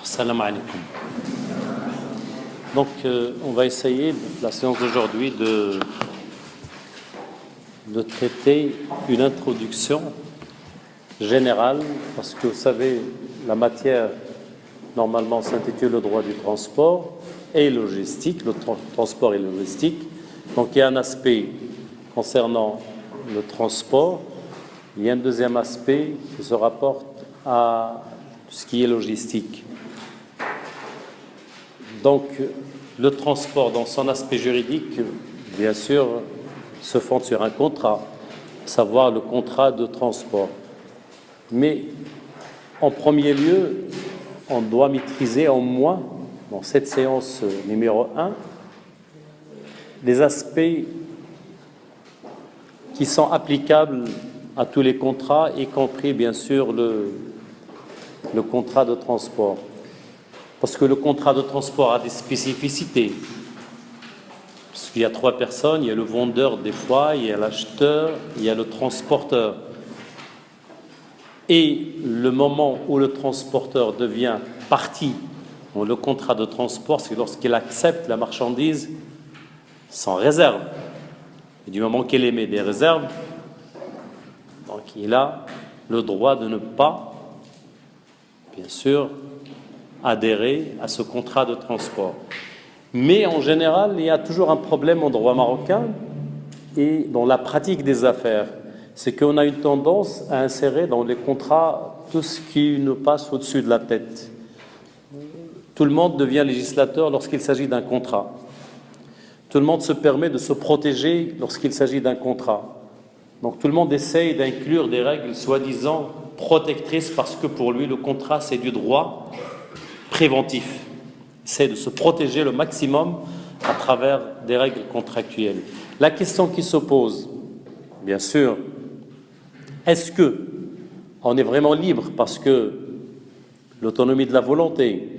Salam alaikum. Donc, on va essayer, la séance d'aujourd'hui, de traiter une introduction générale, parce que vous savez, la matière, normalement, s'intitule le droit du transport et logistique, le transport et logistique. Donc, il y a un aspect concernant le transport, il y a un deuxième aspect qui se rapporte à ce qui est logistique. Donc, le transport, dans son aspect juridique, bien sûr, se fonde sur un contrat, à savoir le contrat de transport. Mais, en premier lieu, on doit maîtriser au moins, dans cette séance numéro 1, les aspects qui sont applicables à tous les contrats, y compris, bien sûr, le contrat de transport. Parce que le contrat de transport a des spécificités. Parce qu'il y a 3 personnes, il y a le vendeur des fois, il y a l'acheteur, il y a le transporteur. Et le moment où le transporteur devient partie dans le contrat de transport, c'est lorsqu'il accepte la marchandise sans réserve. Et du moment qu'il émet des réserves, donc il a le droit de ne pas, bien sûr, adhérer à ce contrat de transport. Mais en général, il y a toujours un problème en droit marocain et dans la pratique des affaires. C'est qu'on a une tendance à insérer dans les contrats tout ce qui nous passe au-dessus de la tête. Tout le monde devient législateur lorsqu'il s'agit d'un contrat. Tout le monde se permet de se protéger lorsqu'il s'agit d'un contrat. Donc tout le monde essaye d'inclure des règles soi-disant protectrices parce que pour lui, le contrat, c'est du droit préventif. C'est de se protéger le maximum à travers des règles contractuelles. La question qui se pose, bien sûr, est-ce que on est vraiment libre parce que l'autonomie de la volonté,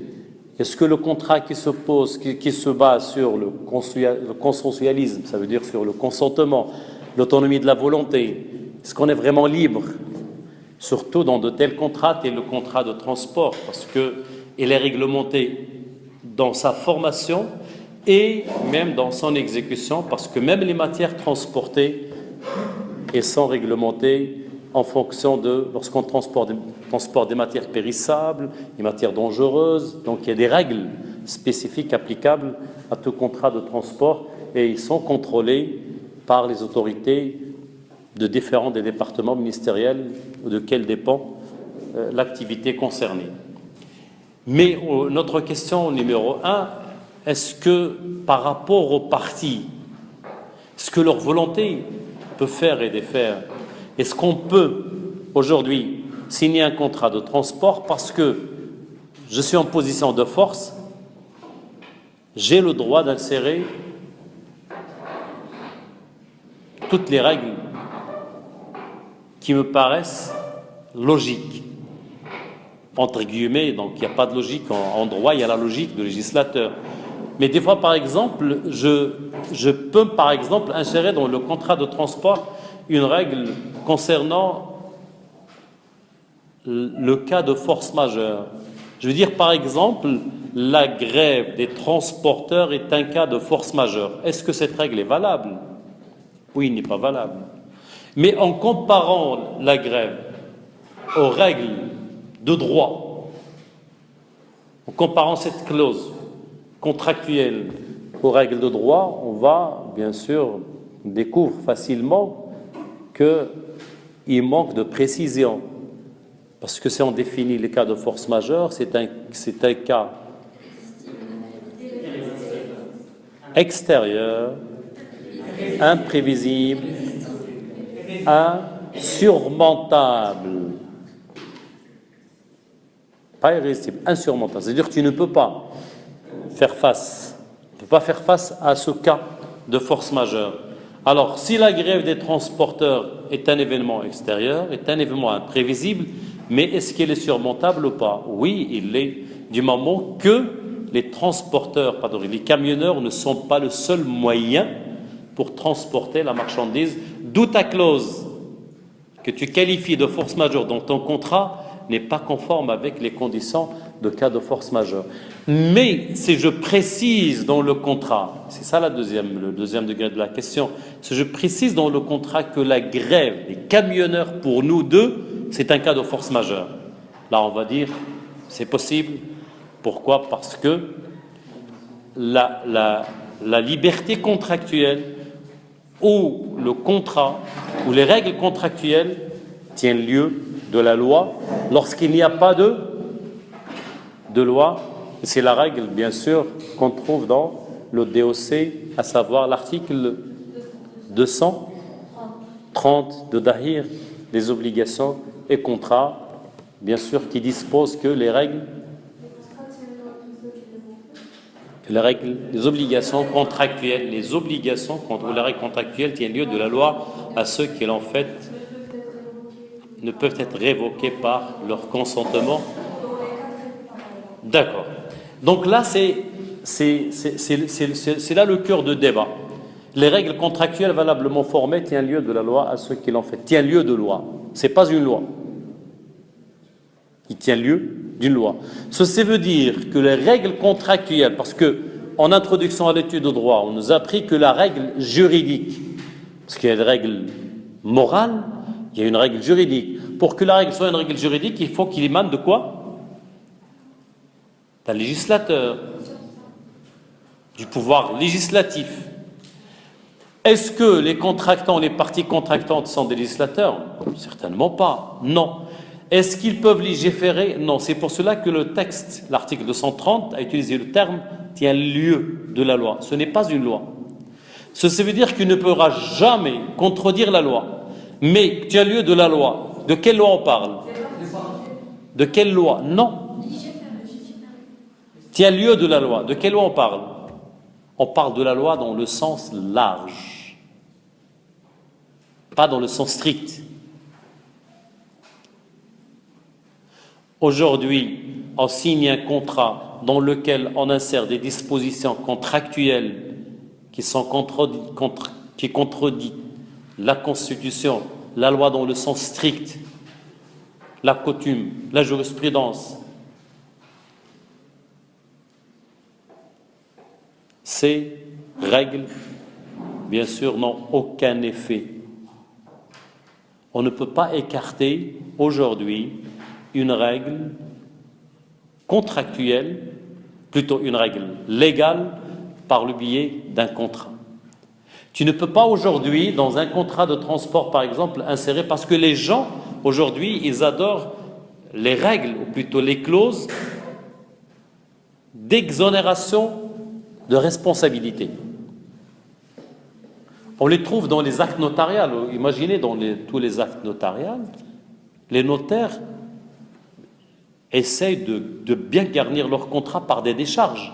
est-ce que le contrat qui se pose, qui se base sur le consensualisme, ça veut dire sur le consentement, l'autonomie de la volonté, est-ce qu'on est vraiment libre, surtout dans de tels contrats, tel le contrat de transport, parce que il est réglementé dans sa formation et même dans son exécution, parce que même les matières transportées, elles sont réglementées en fonction de, lorsqu'on transporte des matières périssables, des matières dangereuses, donc il y a des règles spécifiques applicables à tout contrat de transport et ils sont contrôlés par les autorités de différents des départements ministériels de quels dépend l'activité concernée. Mais notre question numéro 1, est-ce que par rapport aux parties, est-ce que leur volonté peut faire et défaire? Est-ce qu'on peut aujourd'hui signer un contrat de transport parce que je suis en position de force, j'ai le droit d'insérer toutes les règles qui me paraissent logiques, entre guillemets, donc il n'y a pas de logique en droit, il y a la logique du législateur. Mais des fois, par exemple, je peux, par exemple, insérer dans le contrat de transport une règle concernant le cas de force majeure. Je veux dire, par exemple, la grève des transporteurs est un cas de force majeure. Est-ce que cette règle est valable? Oui, il n'est pas valable. Mais en comparant la grève aux règles de droit, en comparant cette clause contractuelle aux règles de droit, on va, bien sûr, découvrir facilement qu'il manque de précision. Parce que si on définit les cas de force majeure, c'est un cas extérieur, imprévisible, insurmontable. Pas irrésistible, insurmontable. C'est-à-dire que tu ne peux pas faire face, à ce cas de force majeure. Alors, si la grève des transporteurs est un événement extérieur, est un événement imprévisible, mais est-ce qu'elle est surmontable ou pas? Oui, il l'est, du moment que les transporteurs, pardon, les camionneurs ne sont pas le seul moyen pour transporter la marchandise, d'où ta clause que tu qualifies de force majeure dans ton contrat n'est pas conforme avec les conditions de cas de force majeure. Mais si je précise dans le contrat, c'est ça le deuxième degré de la question, si je précise dans le contrat que la grève des camionneurs pour nous deux, c'est un cas de force majeure. Là, on va dire, c'est possible. Pourquoi? Parce que la liberté contractuelle ou le contrat ou les règles contractuelles tiennent lieu de la loi lorsqu'il n'y a pas de loi. C'est la règle, bien sûr, qu'on trouve dans le DOC, à savoir l'article 230 de Dahir, les obligations et contrats, bien sûr, qui dispose que les obligations contractuelles, les règles contractuelles tiennent lieu de la loi à ceux qui l'ont fait ne peuvent être révoqués par leur consentement. D'accord. Donc là, c'est là le cœur de débat. Les règles contractuelles valablement formées tiennent lieu de la loi à ceux qui l'ont fait. Tiennent lieu de loi. C'est pas une loi. Il tient lieu d'une loi. Ceci veut dire que les règles contractuelles, parce que en introduction à l'étude de droit, on nous a appris que la règle juridique, parce qu'il y a une règle morale, il y a une règle juridique. Pour que la règle soit une règle juridique, il faut qu'il émane de quoi? D'un législateur, du pouvoir législatif. Est-ce que les contractants, les parties contractantes sont des législateurs? Certainement pas, non. Est-ce qu'ils peuvent légiférer? Non. C'est pour cela que le texte, l'article 230, a utilisé le terme « tient lieu de la loi ». Ce n'est pas une loi. Ceci veut dire qu'il ne pourra jamais contredire la loi. Mais tient lieu de la loi. De quelle loi on parle? De quelle loi? Non. Tient lieu de la loi. De quelle loi on parle? On parle de la loi dans le sens large, pas dans le sens strict. Aujourd'hui, on signe un contrat dans lequel on insère des dispositions contractuelles qui contredisent la Constitution, la loi dans le sens strict, la coutume, la jurisprudence. Ces règles, bien sûr, n'ont aucun effet. On ne peut pas écarter aujourd'hui une règle contractuelle, plutôt une règle légale, par le biais d'un contrat. Tu ne peux pas aujourd'hui, dans un contrat de transport par exemple, insérer, parce que les gens aujourd'hui, ils adorent les règles, ou plutôt les clauses d'exonération de responsabilité. On les trouve dans les actes notariaux. Imaginez dans tous les actes notariaux, les notaires essayent de bien garnir leur contrat par des décharges.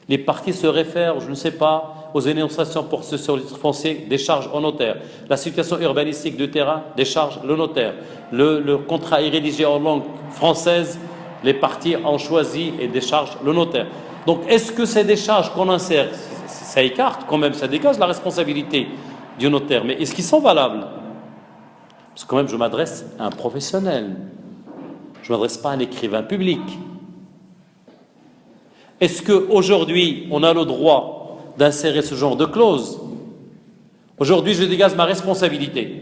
Les parties se réfèrent, je ne sais pas, aux énonciations pour ce sur le titre foncier, décharge au notaire. La situation urbanistique du terrain, décharge le notaire. Le contrat est rédigé en langue française, les parties ont choisi et déchargent le notaire. Donc, est-ce que ces décharges qu'on insère, ça écarte quand même, ça dégage la responsabilité du notaire, mais est-ce qu'ils sont valables? Parce que quand même, je m'adresse à un professionnel. Je ne m'adresse pas à un écrivain public. Est-ce qu'aujourd'hui, on a le droit d'insérer ce genre de clause? Aujourd'hui, je dégage ma responsabilité.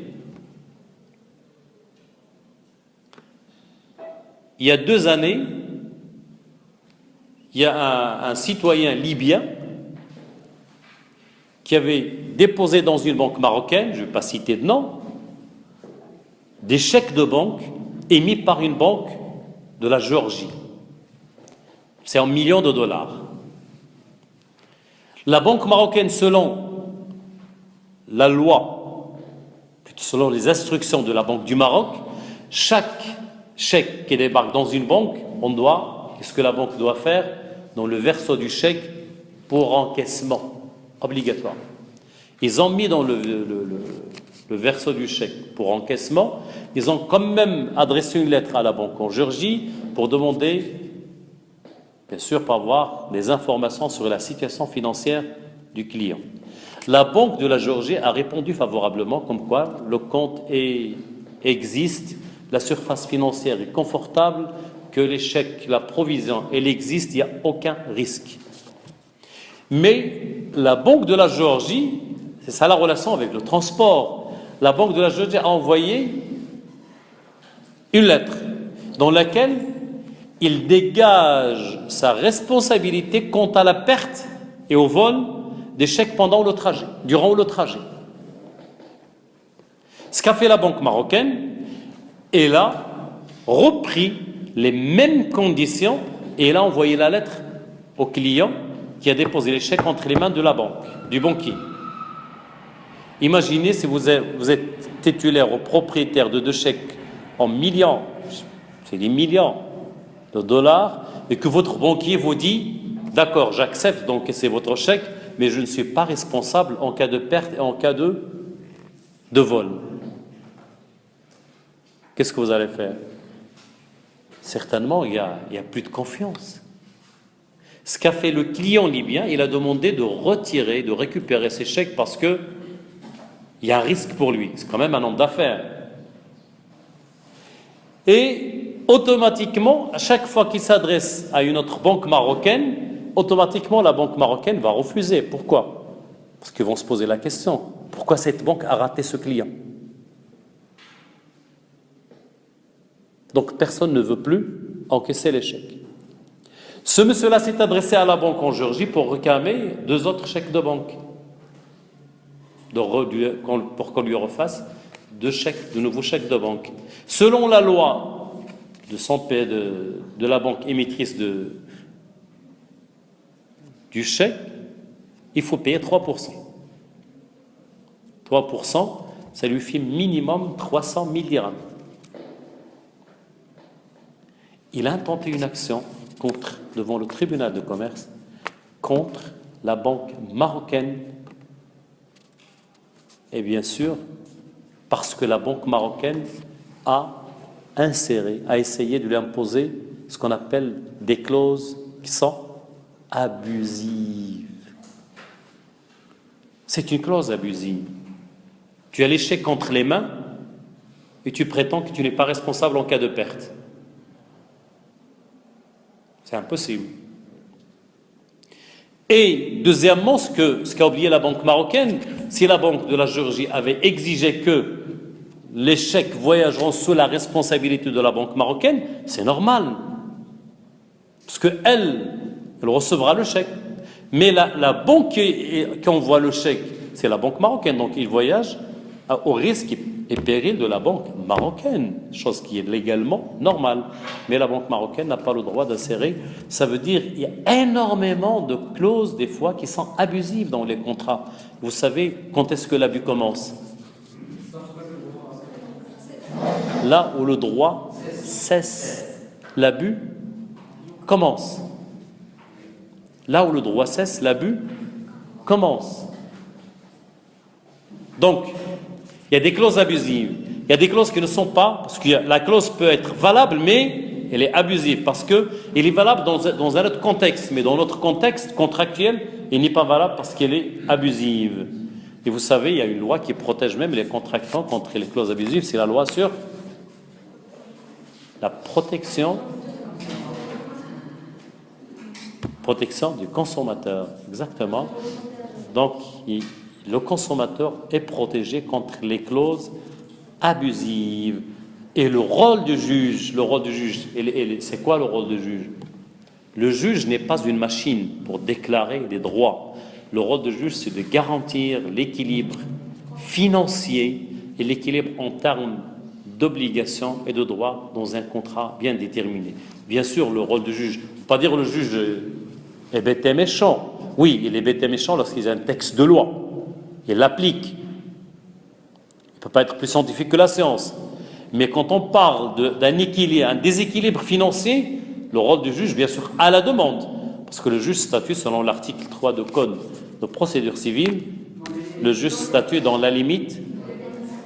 Il y a 2 années, il y a un citoyen libyen qui avait déposé dans une banque marocaine, je ne vais pas citer de nom, des chèques de banque émis par une banque de la Géorgie. C'est en millions de dollars. La banque marocaine, selon la loi, selon les instructions de la Banque du Maroc, chaque chèque qui débarque dans une banque, qu'est-ce que la banque doit faire? Dans le verso du chèque pour encaissement obligatoire. Ils ont mis dans le verso du chèque pour encaissement, ils ont quand même adressé une lettre à la banque en Géorgie pour demander, bien sûr, pour avoir des informations sur la situation financière du client. La banque de la Géorgie a répondu favorablement, comme quoi le compte est existe, la surface financière est confortable, que l'échec, la provision, elle existe, il n'y a aucun risque. Mais la Banque de la Géorgie, c'est ça la relation avec le transport. La Banque de la Géorgie a envoyé une lettre dans laquelle il dégage sa responsabilité quant à la perte et au vol des chèques pendant le trajet, durant le trajet. Ce qu'a fait la banque marocaine, elle a repris les mêmes conditions et elle a envoyé la lettre au client qui a déposé les chèques entre les mains de la banque, du banquier. Imaginez si vous êtes titulaire ou propriétaire de 2 chèques en millions, c'est des millions de dollars, et que votre banquier vous dit « D'accord, j'accepte d'encaisser votre chèque, mais je ne suis pas responsable en cas de perte et en cas de vol. » Qu'est-ce que vous allez faire? Certainement, il y a plus de confiance. Ce qu'a fait le client libyen, il a demandé de retirer, de récupérer ses chèques parce que il y a un risque pour lui. C'est quand même un homme d'affaires. Et automatiquement, à chaque fois qu'il s'adresse à une autre banque marocaine, automatiquement la banque marocaine va refuser. Pourquoi? Parce qu'ils vont se poser la question. Pourquoi cette banque a raté ce client? Donc personne ne veut plus encaisser les chèques. Ce monsieur-là s'est adressé à la banque en Géorgie pour réclamer 2 autres chèques de banque. Pour qu'on lui refasse 2 nouveaux chèques de banque. Selon la loi de la banque émettrice du chèque, il faut payer 3%. 3%, ça lui fait minimum 300 000 dirhams. Il a intenté une action devant le tribunal de commerce contre la banque marocaine. Et bien sûr, parce que la banque marocaine a essayé de lui imposer ce qu'on appelle des clauses qui sont abusives. C'est une clause abusive. Tu as les chèques entre les mains et tu prétends que tu n'es pas responsable en cas de perte. C'est impossible. Et deuxièmement, ce qu'a oublié la banque marocaine, si la banque de la Géorgie avait exigé que les chèques voyageront sous la responsabilité de la banque marocaine, c'est normal. Parce qu'elle recevra le chèque. Mais la banque qui envoie le chèque, c'est la banque marocaine. Donc il voyage au risque et péril de la banque marocaine, chose qui est légalement normale. Mais la banque marocaine n'a pas le droit d'insérer. Ça veut dire qu'il y a énormément de clauses, des fois, qui sont abusives dans les contrats. Vous savez, quand est-ce que l'abus commence? Là où le droit cesse, l'abus commence. Là où le droit cesse, l'abus commence. Donc, il y a des clauses abusives. Il y a des clauses qui ne sont pas, parce que la clause peut être valable, mais elle est abusive, parce qu'elle est valable dans un autre contexte, mais dans notre contexte contractuel, elle n'est pas valable parce qu'elle est abusive. Et vous savez, il y a une loi qui protège même les contractants contre les clauses abusives, c'est la loi sur la protection du consommateur. Exactement. Donc, le consommateur est protégé contre les clauses abusives. Et le rôle du juge, c'est quoi le rôle du juge? Le juge n'est pas une machine pour déclarer des droits. Le rôle du juge, c'est de garantir l'équilibre financier et l'équilibre en termes d'obligations et de droits dans un contrat bien déterminé. Bien sûr, le rôle du juge, pas dire le juge est bête et méchant. Oui, il est bête et méchant lorsqu'il y a un texte de loi. Il l'applique. Il ne peut pas être plus scientifique que la science. Mais quand on parle d'un déséquilibre financier, le rôle du juge, bien sûr, à la demande, parce que le juge statue selon l'article 3 de Code de procédure civile, le juge statue dans la limite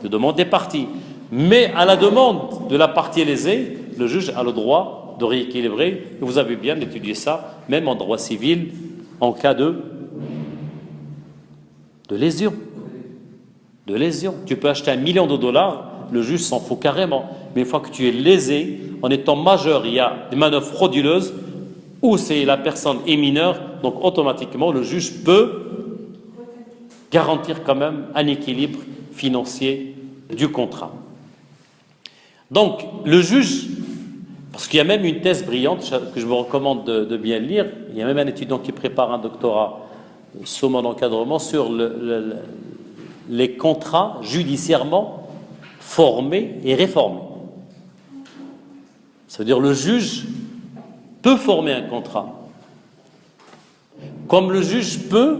de demande des parties. Mais à la demande de la partie lésée, le juge a le droit de rééquilibrer. Et vous avez bien étudié ça, même en droit civil, en cas de lésion. Tu peux acheter $1 million le juge s'en fout carrément. Mais une fois que tu es lésé, en étant majeur, il y a des manœuvres frauduleuses, ou c'est la personne est mineure, donc automatiquement le juge peut garantir quand même un équilibre financier du contrat. Donc le juge, parce qu'il y a même une thèse brillante que je vous recommande de bien lire, il y a même un étudiant qui prépare un doctorat sous mon encadrement sur les contrats judiciairement formés et réformés. Ça veut dire le juge peut former un contrat, comme le juge peut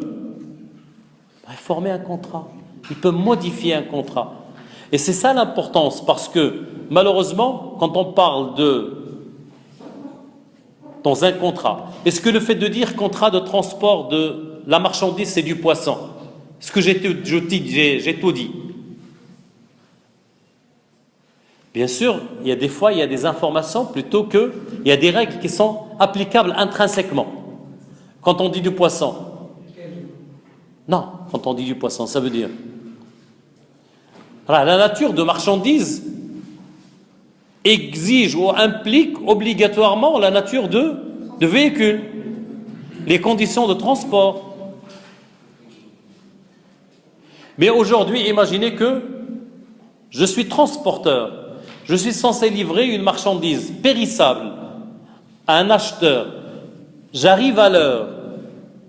réformer un contrat, il peut modifier un contrat. Et c'est ça l'importance, parce que malheureusement, quand on parle dans un contrat, est-ce que le fait de dire contrat de transport de la marchandise c'est du poisson? Est-ce que j'ai tout dit? Bien sûr, il y a des fois, il y a des informations plutôt que, il y a des règles qui sont applicables intrinsèquement. Quand on dit du poisson, non, quand on dit du poisson, ça veut dire la nature de marchandise exige ou implique obligatoirement la nature de véhicule, les conditions de transport. Mais aujourd'hui, imaginez que je suis transporteur, je suis censé livrer une marchandise périssable à un acheteur, j'arrive à l'heure,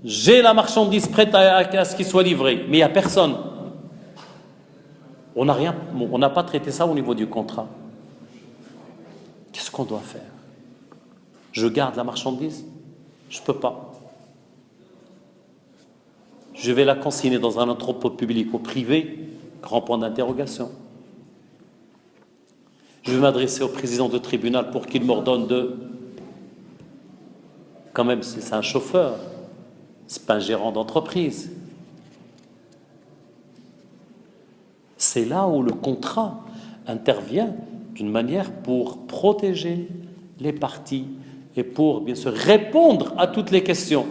j'ai la marchandise prête à ce qu'il soit livré, mais il n'y a personne. On n'a pas traité ça au niveau du contrat. Qu'est-ce qu'on doit faire? Je garde la marchandise? Je ne peux pas. Je vais la consigner dans un entrepôt public ou privé? Grand point d'interrogation. Je vais m'adresser au président de tribunal pour qu'il m'ordonne de... Quand même, c'est un chauffeur, c'est pas un gérant d'entreprise. C'est là où le contrat intervient d'une manière pour protéger les parties et pour, bien sûr, répondre à toutes les questions.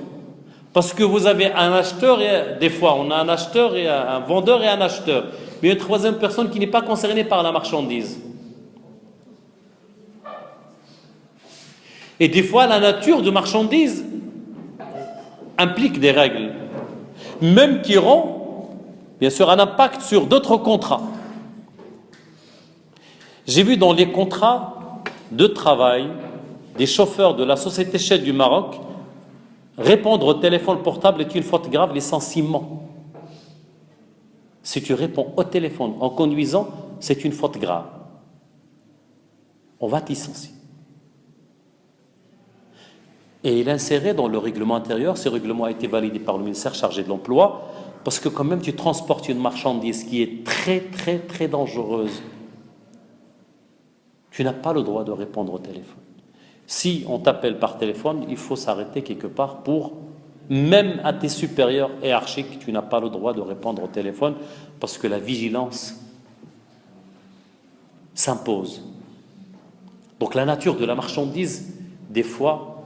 Parce que vous avez un acheteur, et des fois on a un acheteur et un vendeur et un acheteur, mais une troisième personne qui n'est pas concernée par la marchandise. Et des fois la nature de marchandise implique des règles, même qui auront, bien sûr, un impact sur d'autres contrats. J'ai vu dans les contrats de travail des chauffeurs de la société Shell du Maroc répondre au téléphone portable est une faute grave, licenciement. Si tu réponds au téléphone en conduisant, c'est une faute grave. On va te licencier. Et il insérait dans le règlement intérieur, ce règlement a été validé par le ministère chargé de l'emploi, parce que quand même tu transportes une marchandise qui est très très très dangereuse. Tu n'as pas le droit de répondre au téléphone. Si on t'appelle par téléphone, il faut s'arrêter quelque part pour, même à tes supérieurs hiérarchiques, tu n'as pas le droit de répondre au téléphone parce que la vigilance s'impose. Donc la nature de la marchandise, des fois,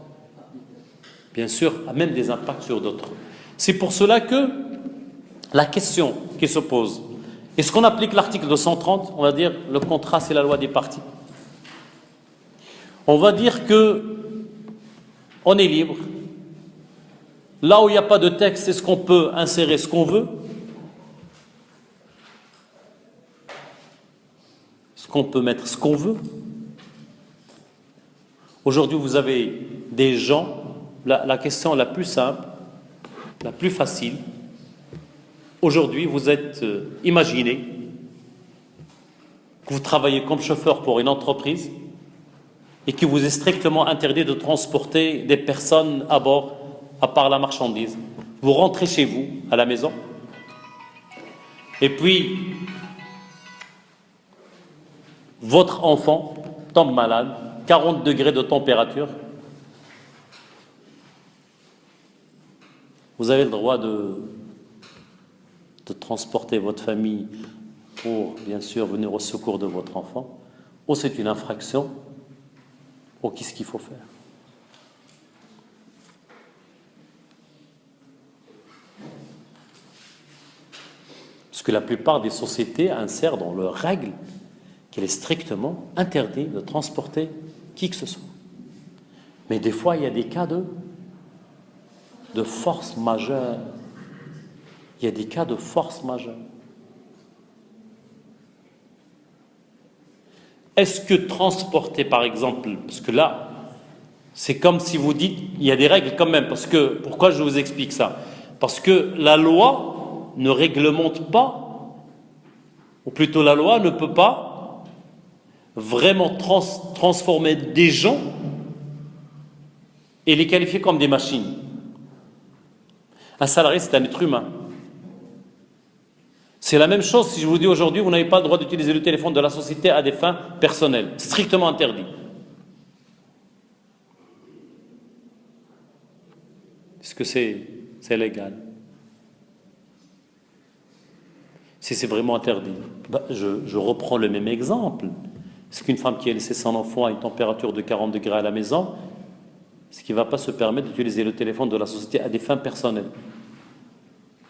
bien sûr, a même des impacts sur d'autres. C'est pour cela que la question qui se pose, est-ce qu'on applique l'article 230? On va dire le contrat c'est la loi des parties. On va dire que on est libre. Là où il n'y a pas de texte, est-ce qu'on peut insérer ce qu'on veut? Est-ce qu'on peut mettre ce qu'on veut? Aujourd'hui, vous avez des gens, la question la plus simple, la plus facile. Aujourd'hui, vous êtes, imaginez que vous travaillez comme chauffeur pour une entreprise et qu'il vous est strictement interdit de transporter des personnes à bord, à part la marchandise. Vous rentrez chez vous, à la maison, et puis votre enfant tombe malade, 40 degrés de température. Vous avez le droit de transporter votre famille pour, bien sûr, venir au secours de votre enfant, ou c'est une infraction, ou qu'est-ce qu'il faut faire? Parce que la plupart des sociétés insèrent dans leurs règles qu'il est strictement interdit de transporter qui que ce soit. Mais des fois, il y a des cas de force majeure. Il y a des cas de force majeure. Est-ce que transporter, par exemple, parce que là, c'est comme si vous dites, il y a des règles quand même, parce que, pourquoi je vous explique ça? Parce que la loi ne réglemente pas, ou plutôt la loi ne peut pas vraiment transformer des gens et les qualifier comme des machines. Un salarié, c'est un être humain. C'est la même chose si je vous dis aujourd'hui, vous n'avez pas le droit d'utiliser le téléphone de la société à des fins personnelles, strictement interdit. Est-ce que c'est légal? Si c'est vraiment interdit, je reprends le même exemple. Est-ce qu'une femme qui a laissé son enfant à une température de 40 degrés à la maison, est-ce qu'il ne va pas se permettre d'utiliser le téléphone de la société à des fins personnelles?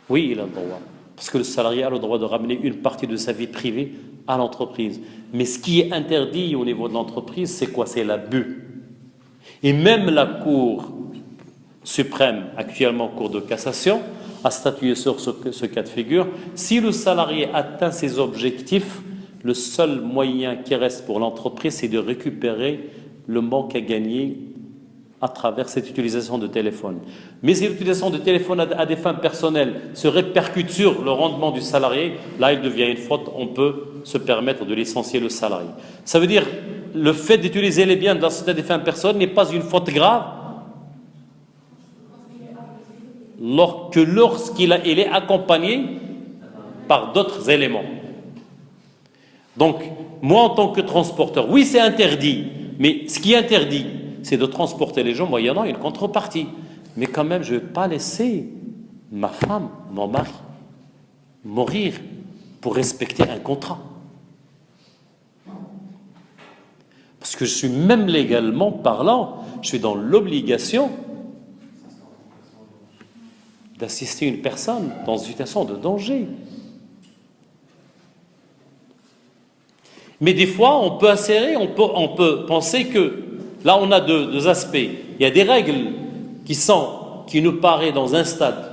Oui, il a le droit. Parce que le salarié a le droit de ramener une partie de sa vie privée à l'entreprise. Mais ce qui est interdit au niveau de l'entreprise, c'est quoi? C'est l'abus. Et même la Cour suprême, actuellement Cour de cassation, a statué sur ce cas de figure. Si le salarié atteint ses objectifs, le seul moyen qui reste pour l'entreprise, c'est de récupérer le manque à gagner à travers cette utilisation de téléphone. Mais si l'utilisation de téléphone à des fins personnelles se répercute sur le rendement du salarié, là il devient une faute, on peut se permettre de licencier le salarié. Ça veut dire le fait d'utiliser les biens de la société à des fins personnelles n'est pas une faute grave lorsqu'il est accompagné par d'autres éléments. Donc, moi en tant que transporteur, oui c'est interdit, mais ce qui est interdit, c'est de transporter les gens moyennant une contrepartie. Mais quand même, je ne vais pas laisser ma femme, mon mari, mourir pour respecter un contrat. Parce que je suis même légalement parlant, je suis dans l'obligation d'assister une personne dans une situation de danger. Mais des fois, on peut insérer, on peut penser que là, on a deux aspects. Il y a des règles qui nous paraissent dans un stade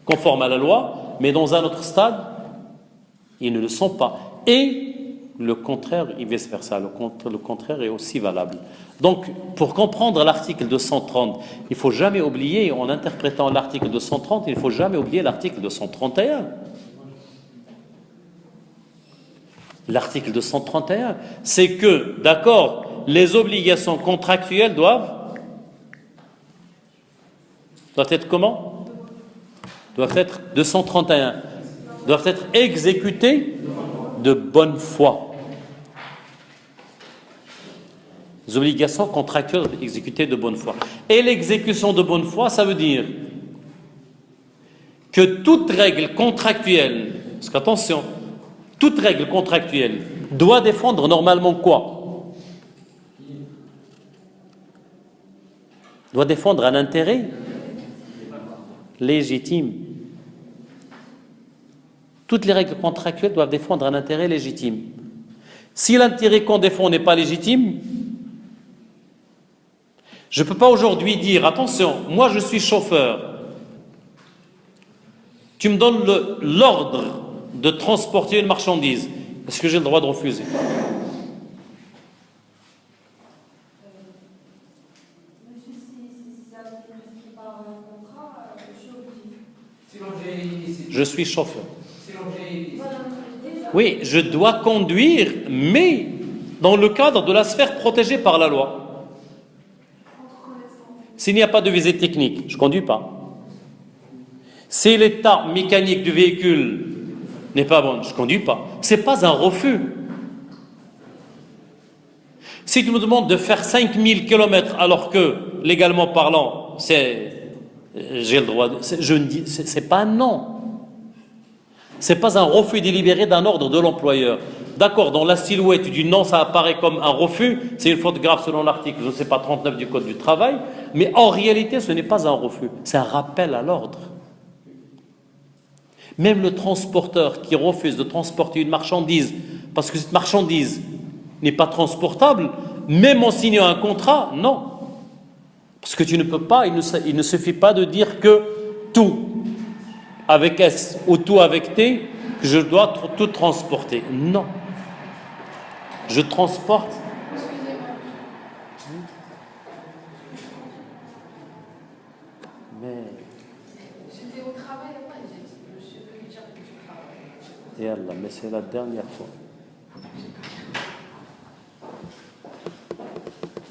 conforme à la loi, mais dans un autre stade, ils ne le sont pas. Et le contraire, et vice-versa, le contraire est aussi valable. Donc, pour comprendre l'article 230, il ne faut jamais oublier, en interprétant l'article 230, il ne faut jamais oublier l'article 231. L'article 231, c'est que, d'accord, les obligations contractuelles doivent être comment? Doivent être 231, doivent être exécutées de bonne foi. Les obligations contractuelles exécutées de bonne foi. Et l'exécution de bonne foi, ça veut dire que toute règle contractuelle, parce qu'attention, toute règle contractuelle doit défendre normalement quoi? Doit défendre un intérêt légitime. Toutes les règles contractuelles doivent défendre un intérêt légitime. Si l'intérêt qu'on défend n'est pas légitime, je ne peux pas aujourd'hui dire, attention, moi je suis chauffeur, tu me donnes l'ordre de transporter une marchandise, est-ce que j'ai le droit de refuser? Je suis chauffeur. Oui, je dois conduire, mais dans le cadre de la sphère protégée par la loi. S'il n'y a pas de visée technique, je ne conduis pas. Si l'état mécanique du véhicule n'est pas bon, je ne conduis pas. Ce n'est pas un refus. Si tu me demandes de faire 5000 km alors que, légalement parlant, j'ai le droit, je ne dis, c'est pas un non. Ce n'est pas un refus délibéré d'un ordre de l'employeur. D'accord, dans la silhouette du non, ça apparaît comme un refus, c'est une faute grave selon l'article, je ne sais pas, 39 du Code du travail, mais en réalité, ce n'est pas un refus, c'est un rappel à l'ordre. Même le transporteur qui refuse de transporter une marchandise, parce que cette marchandise n'est pas transportable, même en signant un contrat, non. Parce que tu ne peux pas, il ne suffit pas de dire que tout avec S ou tout avec T, que je dois tout transporter. Non. Je transporte. Mais. C'était au travail, je suis venu dire que tu travailles. Et Allah, mais c'est la dernière fois.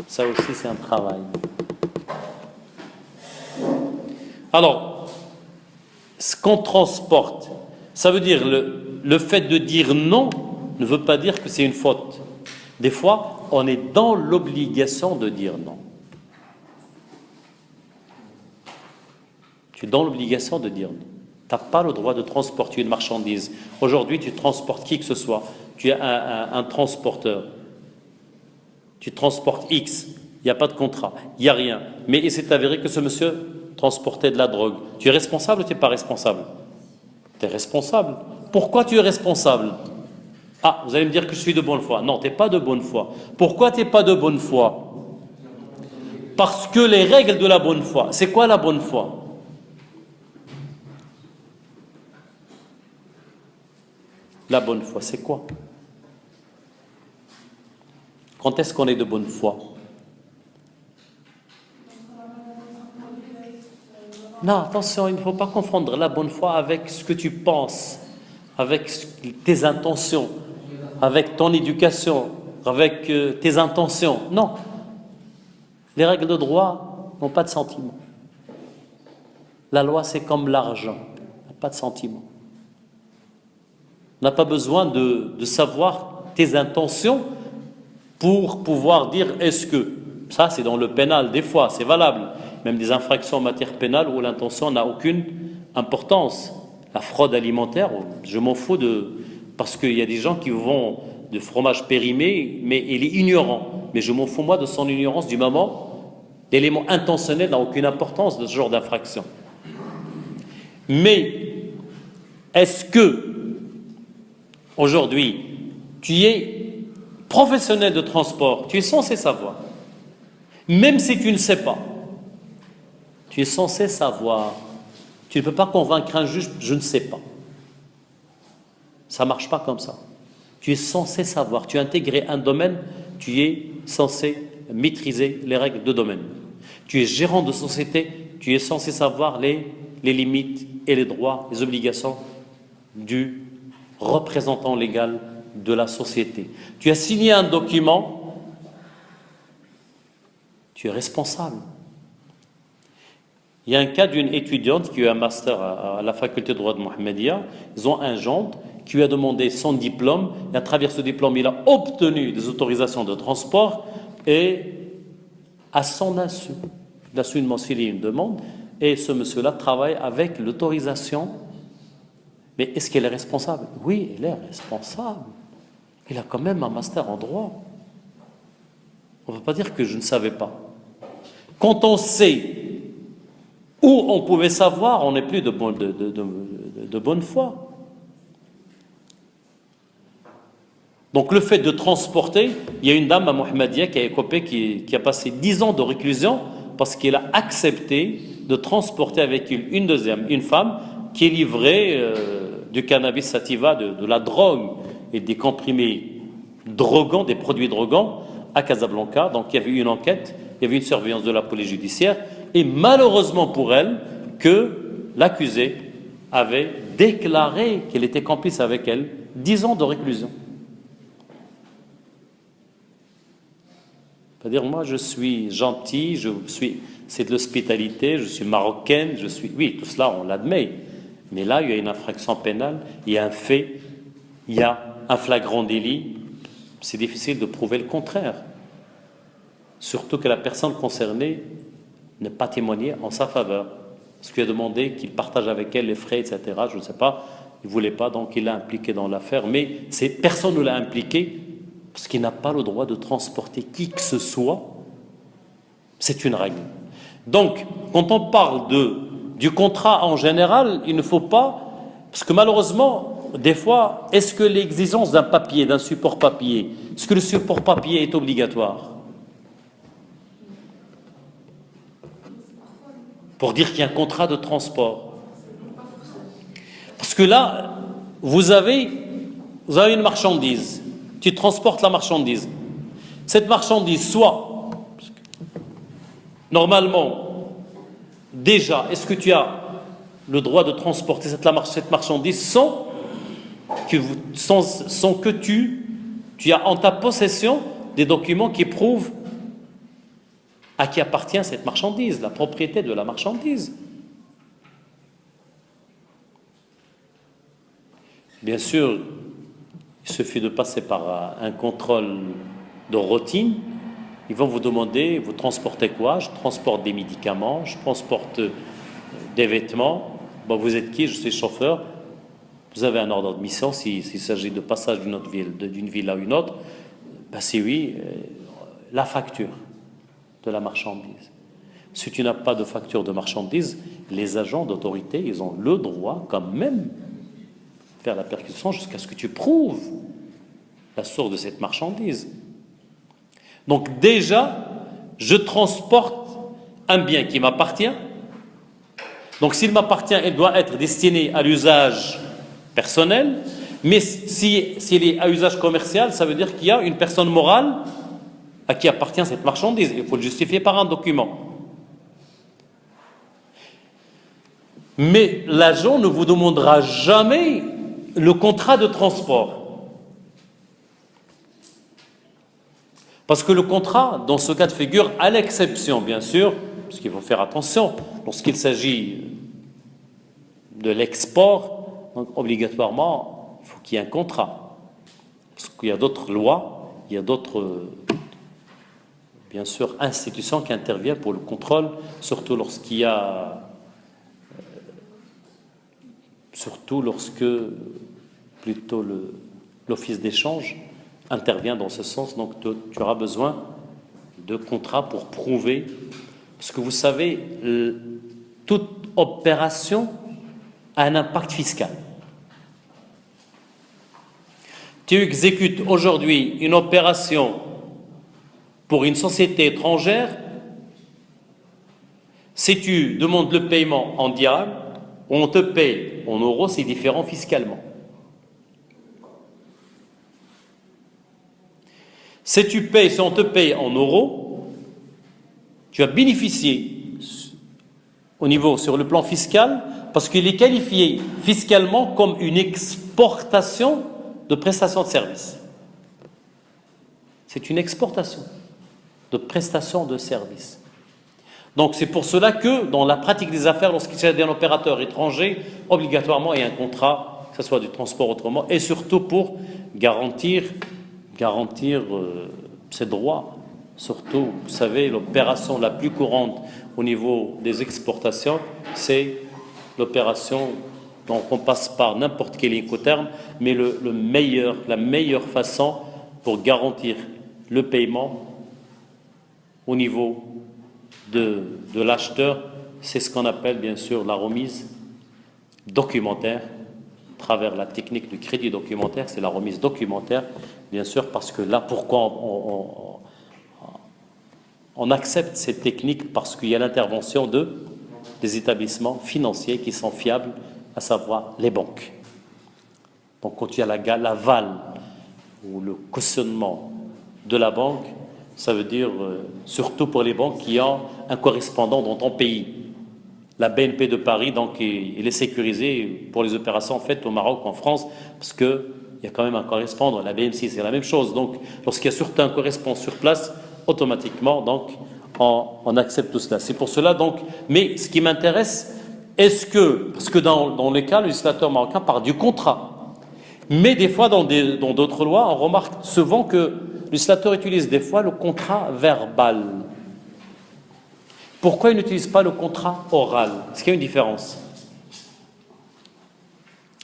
Ça aussi, c'est un travail. Alors, ce qu'on transporte, ça veut dire le fait de dire non ne veut pas dire que c'est une faute. Des fois, on est dans l'obligation de dire non. Tu es dans l'obligation de dire non. Tu n'as pas le droit de transporter une marchandise. Aujourd'hui, tu transportes qui que ce soit. Tu es un transporteur. Tu transportes X. Il n'y a pas de contrat. Il n'y a rien. Mais il s'est avéré que ce monsieur transportait de la drogue. Tu es responsable ou tu n'es pas responsable? Tu es responsable. Pourquoi tu es responsable? Ah, vous allez me dire que je suis de bonne foi. Non, tu n'es pas de bonne foi. Pourquoi tu n'es pas de bonne foi? Parce que les règles de la bonne foi, c'est quoi la bonne foi? La bonne foi, c'est quoi? Quand est-ce qu'on est de bonne foi? Non, attention, il ne faut pas confondre la bonne foi avec ce que tu penses, avec tes intentions, avec ton éducation, avec tes intentions. Non. Les règles de droit n'ont pas de sentiment. La loi, c'est comme l'argent, n'a pas de sentiment. On n'a pas besoin de savoir tes intentions pour pouvoir dire est-ce que. Ça, c'est dans le pénal, des fois, c'est valable. Même des infractions en matière pénale où l'intention n'a aucune importance. La fraude alimentaire, je m'en fous parce qu'il y a des gens qui vont de fromage périmé, mais il est ignorant. Mais je m'en fous, moi, de son ignorance du moment. L'élément intentionnel n'a aucune importance de ce genre d'infraction. Mais est-ce que aujourd'hui, tu es professionnel de transport, tu es censé savoir, même si tu ne sais pas, tu es censé savoir. Tu ne peux pas convaincre un juge, je ne sais pas. Ça ne marche pas comme ça. Tu es censé savoir, tu as intégré un domaine, tu es censé maîtriser les règles de domaine. Tu es gérant de société, tu es censé savoir les limites et les droits, les obligations du représentant légal de la société. Tu as signé un document, tu es responsable. Il y a un cas d'une étudiante qui a eu un master à la faculté de droit de Mohammedia. Ils ont un gendre qui lui a demandé son diplôme, et à travers ce diplôme, il a obtenu des autorisations de transport, et à son insu, il a soudainement signé une demande, et ce monsieur-là travaille avec l'autorisation. Mais est-ce qu'elle est responsable? Oui, elle est responsable. Il a quand même un master en droit. On ne peut pas dire que je ne savais pas. Quand on sait où on pouvait savoir, on n'est plus de bonne foi. Donc le fait de transporter, il y a une dame à Mohammedia qui a écopé, qui a passé 10 ans de réclusion parce qu'elle a accepté de transporter avec une femme qui est livrée du cannabis sativa, de la drogue et des comprimés drogants, des produits drogants à Casablanca. Donc il y avait eu une enquête, il y avait une surveillance de la police judiciaire, et malheureusement pour elle, que l'accusée avait déclaré qu'elle était complice avec elle, 10 ans de réclusion. C'est-à-dire, moi je suis gentil, c'est de l'hospitalité, je suis marocaine, oui, tout cela on l'admet, mais là il y a une infraction pénale, il y a un fait, il y a un flagrant délit, c'est difficile de prouver le contraire. Surtout que la personne concernée n'a pas témoigné en sa faveur, parce qu'il a demandé qu'il partage avec elle les frais, etc. Je ne sais pas, il ne voulait pas, donc il l'a impliqué dans l'affaire, mais personne ne l'a impliqué, parce qu'il n'a pas le droit de transporter qui que ce soit. C'est une règle. Donc, quand on parle du contrat en général, il ne faut pas, parce que malheureusement, des fois, est-ce que l'exigence d'un papier, d'un support papier, est-ce que le support papier est obligatoire pour dire qu'il y a un contrat de transport? Parce que là, vous avez une marchandise, tu transportes la marchandise. Cette marchandise, soit, normalement, déjà, est-ce que tu as le droit de transporter cette marchandise sans que tu as en ta possession des documents qui prouvent à qui appartient cette marchandise, la propriété de la marchandise? Bien sûr, il suffit de passer par un contrôle de routine. Ils vont vous demander, vous transportez quoi? Je transporte des médicaments, je transporte des vêtements. Bon, vous êtes qui? Je suis chauffeur. Vous avez un ordre de mission s'il s'agit de passage d'une ville à une autre. Ben c'est oui, la facture de la marchandise. Si tu n'as pas de facture de marchandise, les agents d'autorité, ils ont le droit quand même de faire la perquisition jusqu'à ce que tu prouves la source de cette marchandise. Donc déjà, je transporte un bien qui m'appartient. Donc s'il m'appartient, il doit être destiné à l'usage personnel, mais s'il est à usage commercial, ça veut dire qu'il y a une personne morale à qui appartient cette marchandise. Il faut le justifier par un document. Mais l'agent ne vous demandera jamais le contrat de transport. Parce que le contrat, dans ce cas de figure, à l'exception, bien sûr, parce qu'il faut faire attention, lorsqu'il s'agit de l'export, donc obligatoirement, il faut qu'il y ait un contrat. Parce qu'il y a d'autres lois, il y a d'autres, bien sûr, institutions qui interviennent pour le contrôle, surtout lorsqu'il y a, surtout lorsque, plutôt l'office d'échange intervient dans ce sens. Donc tu auras besoin de contrats pour prouver, parce que vous savez, toute opération a un impact fiscal. Tu exécutes aujourd'hui une opération pour une société étrangère, si tu demandes le paiement en dirham, on te paye en euros, c'est différent fiscalement. Si on te paye en euros, tu as bénéficié au niveau sur le plan fiscal parce qu'il est qualifié fiscalement comme une exportation de prestations de services. C'est une exportation de prestations de services. Donc c'est pour cela que dans la pratique des affaires, lorsqu'il s'agit d'un opérateur étranger, obligatoirement il y a un contrat, que ce soit du transport autrement, et surtout pour garantir ses droits. Surtout, vous savez, l'opération la plus courante au niveau des exportations, c'est l'opération, donc on passe par n'importe quel Incoterm, mais la meilleure façon pour garantir le paiement au niveau de l'acheteur, c'est ce qu'on appelle bien sûr la remise documentaire, à travers la technique du crédit documentaire, c'est la remise documentaire, bien sûr, parce que là, pourquoi on accepte cette technique? Parce qu'il y a l'intervention des établissements financiers qui sont fiables, à savoir les banques. Donc quand il y a l'aval ou le cautionnement de la banque, ça veut dire surtout pour les banques qui ont un correspondant dans ton pays. La BNP de Paris, donc, il est sécurisé pour les opérations faites au Maroc, en France, parce qu'il y a quand même un correspondant. La BMC, c'est la même chose. Donc, lorsqu'il y a surtout un correspondant sur place, automatiquement, donc, on accepte tout cela. C'est pour cela, donc, mais ce qui m'intéresse, est-ce que, parce que dans les cas, le législateur marocain parle du contrat, mais des fois, dans d'autres lois, on remarque souvent que le législateur utilise des fois le contrat verbal. Pourquoi il n'utilise pas le contrat oral? Est-ce qu'il y a une différence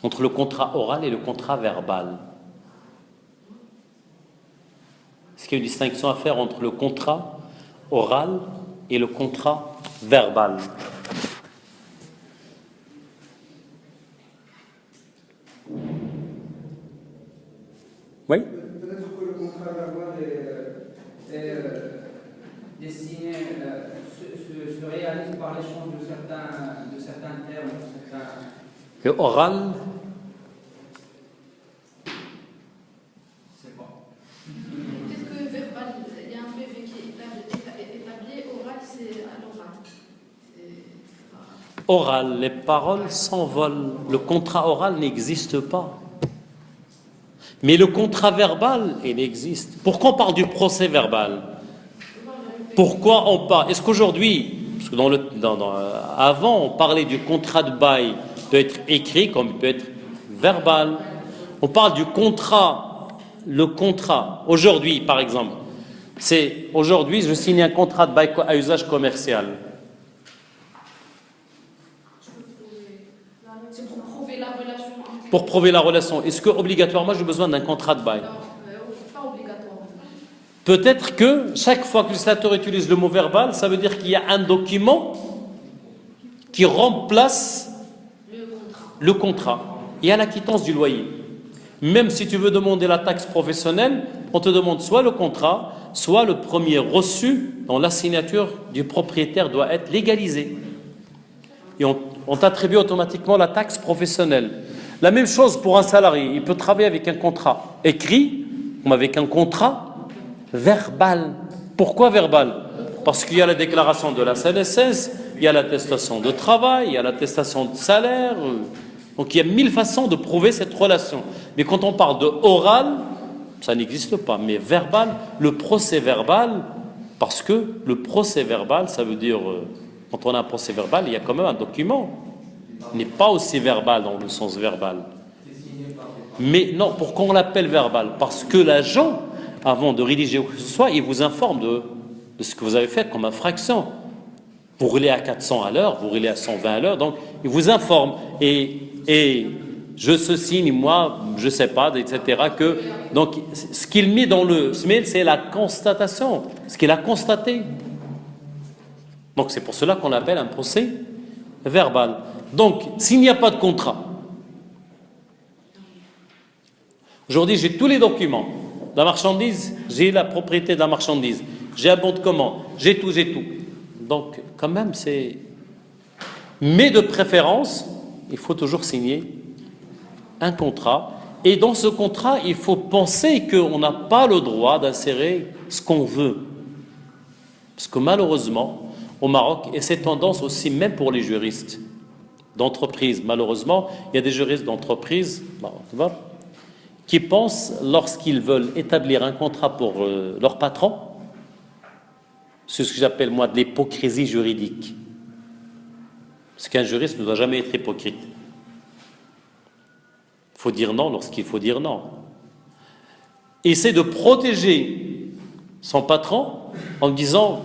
entre le contrat oral et le contrat verbal? Est-ce qu'il y a une distinction à faire entre le contrat oral et le contrat verbal? Oui. Peut-être que le contrat verbal est destiné, se réalise par l'échange de certains termes, de certains... Et oral, C'est pas. Peut-être que verbal, il y a un PV qui est établi, oral, c'est à l'oral. oral, les paroles s'envolent. Le contrat oral n'existe pas. Mais le contrat verbal, il existe. Pourquoi on parle du procès verbal? Pourquoi on parle? Est-ce qu'aujourd'hui, parce que avant, on parlait du contrat de bail, peut être écrit comme il peut être verbal. On parle du contrat, le contrat. Aujourd'hui, par exemple, aujourd'hui, je signe un contrat de bail à usage commercial. C'est pour prouver la relation. Pour prouver la relation, est-ce que obligatoirement j'ai besoin d'un contrat de bail? Non, pas obligatoire. Peut-être que chaque fois que le législateur utilise le mot verbal, ça veut dire qu'il y a un document qui remplace le contrat. Il y a la quittance du loyer. Même si tu veux demander la taxe professionnelle, on te demande soit le contrat, soit le premier reçu dont la signature du propriétaire doit être légalisée. Et on t'attribue automatiquement la taxe professionnelle. La même chose pour un salarié. Il peut travailler avec un contrat écrit, comme avec un contrat verbal. Pourquoi verbal? Parce qu'il y a la déclaration de la CNSS, il y a l'attestation de travail, il y a l'attestation de salaire. Donc il y a 1000 façons de prouver cette relation. Mais quand on parle de oral, ça n'existe pas. Mais verbal, le procès verbal, parce que le procès verbal, ça veut dire, quand on a un procès verbal, il y a quand même un document. Il n'est pas aussi verbal dans le sens verbal. Mais non, pourquoi on l'appelle verbal? Parce que l'agent, avant de rédiger quoi que ce soit, il vous informe de ce que vous avez fait comme infraction. Vous roulez à 400 à l'heure, vous roulez à 120 à l'heure, donc il vous informe. Et je se signe, moi, je ne sais pas, etc. Que, donc, ce qu'il met dans le SMIL, c'est la constatation, ce qu'il a constaté. Donc, c'est pour cela qu'on l'appelle un procès verbal. Donc, s'il n'y a pas de contrat, aujourd'hui, j'ai tous les documents. La marchandise, j'ai la propriété de la marchandise, j'ai un bon de commande, j'ai tout. Donc, quand même, c'est... Mais de préférence, il faut toujours signer un contrat. Et dans ce contrat, il faut penser qu'on n'a pas le droit d'insérer ce qu'on veut. Parce que malheureusement, au Maroc, et c'est tendance aussi même pour les juristes d'entreprise, malheureusement, il y a des juristes d'entreprise qui pensent, lorsqu'ils veulent établir un contrat pour leur patron, c'est ce que j'appelle moi de l'hypocrisie juridique. Parce qu'un juriste ne doit jamais être hypocrite. Il faut dire non lorsqu'il faut dire non. Et c'est de protéger son patron en disant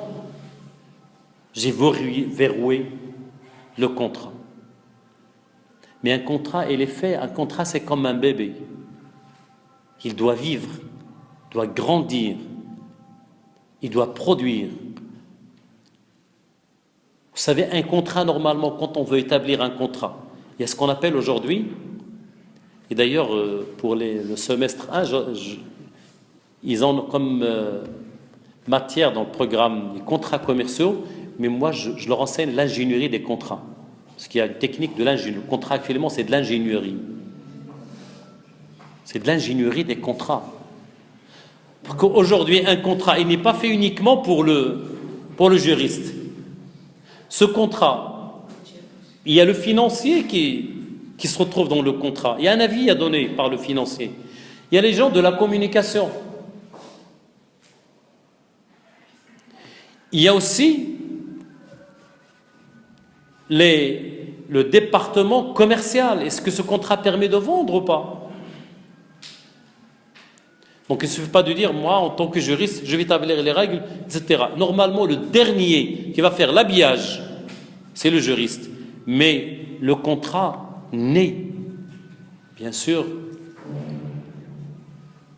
j'ai verrouillé le contrat. Mais un contrat, il est fait, un contrat c'est comme un bébé. Il doit vivre, il doit grandir, il doit produire. Vous savez, un contrat, normalement, quand on veut établir un contrat, il y a ce qu'on appelle aujourd'hui, et d'ailleurs, pour le semestre 1, ils ont comme matière dans le programme les contrats commerciaux, mais moi, je leur enseigne l'ingénierie des contrats. Parce qu'il y a une technique de l'ingénierie. Le contrat, actuellement, c'est de l'ingénierie. C'est de l'ingénierie des contrats. Parce qu'aujourd'hui, un contrat, il n'est pas fait uniquement pour le juriste. Ce contrat, il y a le financier qui se retrouve dans le contrat. Il y a un avis à donner par le financier. Il y a les gens de la communication. Il y a aussi le département commercial. Est-ce que ce contrat permet de vendre ou pas? Donc il ne suffit pas de dire, moi, en tant que juriste, je vais établir les règles, etc. Normalement, le dernier qui va faire l'habillage, c'est le juriste. Mais le contrat naît, bien sûr,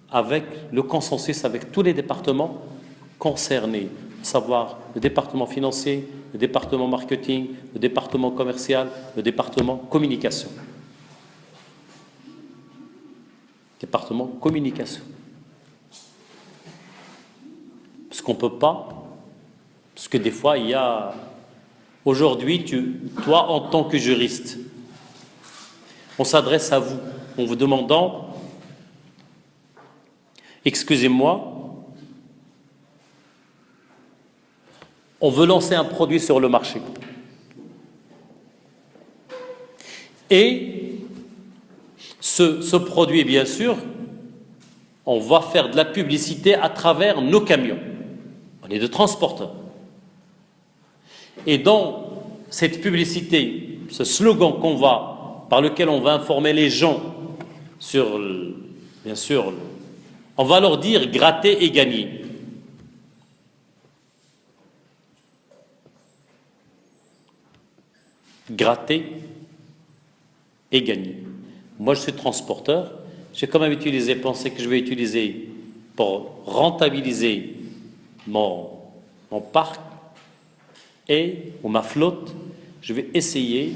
avec le consensus avec tous les départements concernés, à savoir le département financier, le département marketing, le département commercial, le département communication. département communication. Parce qu'on ne peut pas, parce que des fois il y a, aujourd'hui, toi en tant que juriste, on s'adresse à vous en vous demandant, excusez-moi, on veut lancer un produit sur le marché. Et ce produit, bien sûr, on va faire de la publicité à travers nos camions. On est de transporteurs. Et dans cette publicité, ce slogan par lequel on va informer les gens sur, bien sûr, on va leur dire gratter et gagner. Gratter et gagner. Moi, je suis transporteur. J'ai quand même pensé que je vais utiliser pour rentabiliser mon parc ou ma flotte, je vais essayer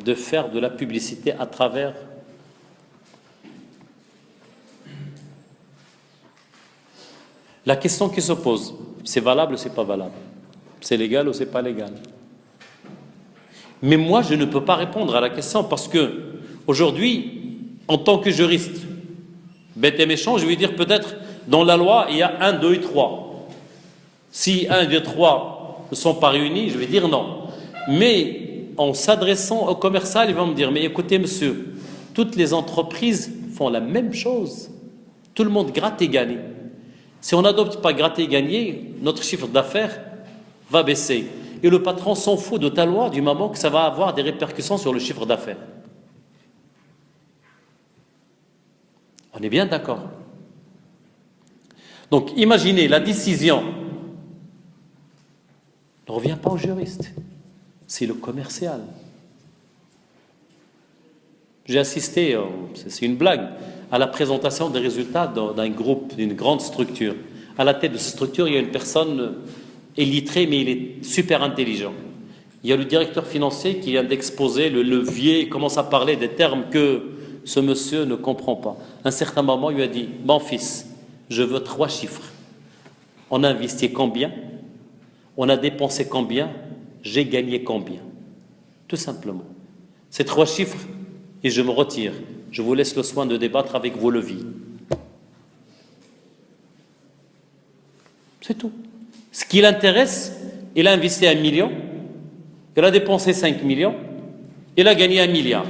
de faire de la publicité à travers la question qui se pose. C'est valable ou c'est pas valable? C'est légal ou c'est pas légal? Mais moi, je ne peux pas répondre à la question parce que aujourd'hui, en tant que juriste, bête et méchant, je vais dire peut-être dans la loi, il y a 1, 2 et 3. Si 1, 2, 3 ne sont pas réunis, je vais dire non. Mais en s'adressant au commercial, ils vont me dire, mais écoutez monsieur, toutes les entreprises font la même chose. Tout le monde gratte et gagne. Si on n'adopte pas gratter et gagner, notre chiffre d'affaires va baisser. Et le patron s'en fout de ta loi du moment que ça va avoir des répercussions sur le chiffre d'affaires. On est bien d'accord. Donc imaginez la décision ne revient pas au juriste, c'est le commercial. J'ai assisté, c'est une blague, à la présentation des résultats d'un groupe, d'une grande structure. À la tête de cette structure, il y a une personne illettrée, mais il est super intelligent. Il y a le directeur financier qui vient d'exposer le levier, il commence à parler des termes que ce monsieur ne comprend pas. À un certain moment, il lui a dit, mon fils, je veux 3 chiffres. On a investi combien? On a dépensé combien? J'ai gagné combien? Tout simplement. Ces 3 chiffres, et je me retire. Je vous laisse le soin de débattre avec vos leviers. C'est tout. Ce qui l'intéresse, il a investi 1 million, il a dépensé 5 millions, il a gagné 1 milliard.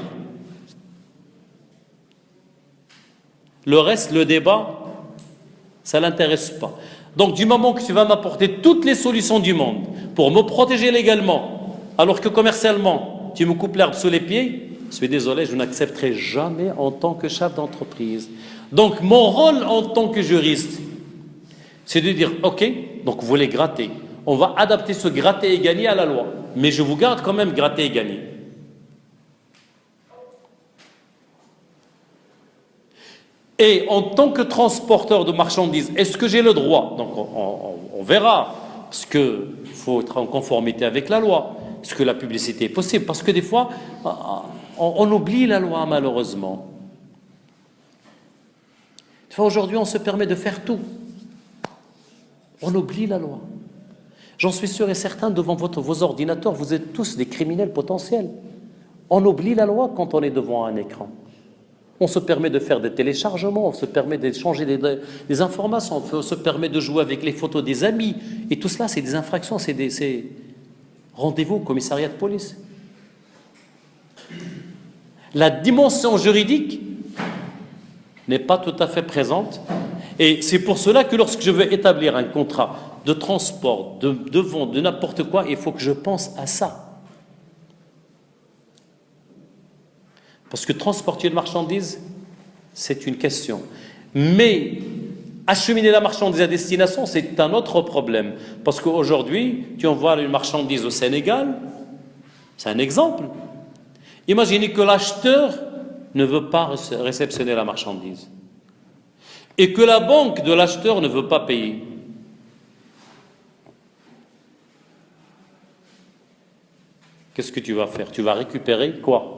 Le reste, le débat, ça ne l'intéresse pas. Donc, du moment que tu vas m'apporter toutes les solutions du monde pour me protéger légalement, alors que commercialement, tu me coupes l'herbe sous les pieds, je suis désolé, je n'accepterai jamais en tant que chef d'entreprise. Donc, mon rôle en tant que juriste, c'est de dire, ok, donc vous voulez gratter. On va adapter ce gratter et gagner à la loi. Mais je vous garde quand même gratter et gagner. Et en tant que transporteur de marchandises, est-ce que j'ai le droit? Donc on verra, parce qu'il faut être en conformité avec la loi. Est-ce que la publicité est possible? Parce que des fois, on oublie la loi malheureusement. Des fois, aujourd'hui, on se permet de faire tout. On oublie la loi. J'en suis sûr et certain, devant vos ordinateurs, vous êtes tous des criminels potentiels. On oublie la loi quand on est devant un écran. On se permet de faire des téléchargements, on se permet d'échanger des informations, on se permet de jouer avec les photos des amis. Et tout cela, c'est des infractions, c'est rendez-vous au commissariat de police. La dimension juridique n'est pas tout à fait présente. Et c'est pour cela que lorsque je veux établir un contrat de transport, de vente, de n'importe quoi, il faut que je pense à ça. Parce que transporter une marchandise, c'est une question. Mais acheminer la marchandise à destination, c'est un autre problème. Parce qu'aujourd'hui, tu envoies une marchandise au Sénégal, c'est un exemple. Imaginez que l'acheteur ne veut pas réceptionner la marchandise. Et que la banque de l'acheteur ne veut pas payer. Qu'est-ce que tu vas faire? Tu vas récupérer quoi?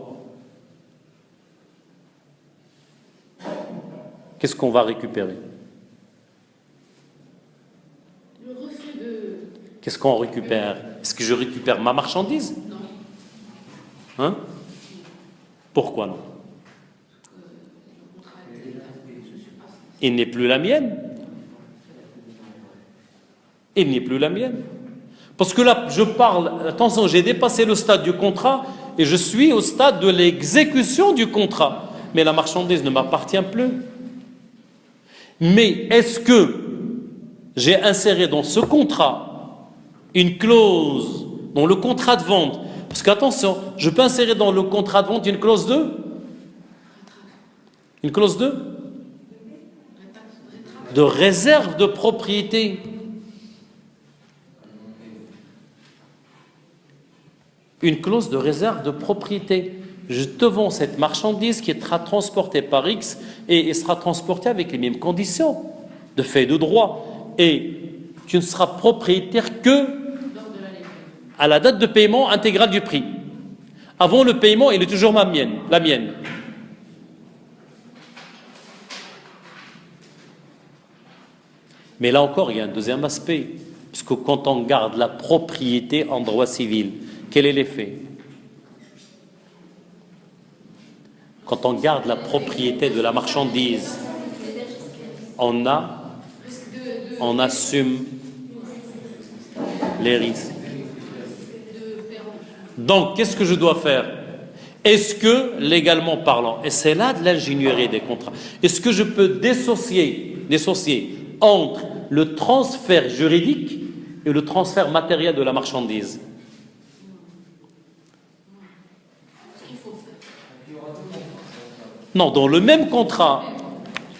qu'est-ce qu'on va récupérer? Le refus de... Qu'est-ce qu'on récupère? Est-ce que je récupère ma marchandise? Non. Hein? Pourquoi non? Le contrat est établi. Je suis pas... Il n'est plus la mienne. Il n'est plus la mienne. Parce que là, je parle, attention, j'ai dépassé le stade du contrat et je suis au stade de l'exécution du contrat. Mais la marchandise ne m'appartient plus. Mais est-ce que j'ai inséré dans ce contrat une clause, dans le contrat de vente? Parce qu'attention, je peux insérer dans le contrat de vente une clause de? Une clause de réserve de propriété. Une clause de réserve de propriété. Je te vends cette marchandise qui sera transportée par X et sera transportée avec les mêmes conditions de fait et de droit. Et tu ne seras propriétaire que à la date de paiement intégrale du prix. Avant le paiement, il est toujours la mienne. Mais là encore, il y a un deuxième aspect. Parce que quand on garde la propriété en droit civil, quel est l'effet? Quand on garde la propriété de la marchandise, on assume les risques. Donc, qu'est-ce que je dois faire? Est-ce que, légalement parlant, et c'est là de l'ingénierie des contrats, est-ce que je peux dissocier entre le transfert juridique et le transfert matériel de la marchandise? Non, dans le même contrat,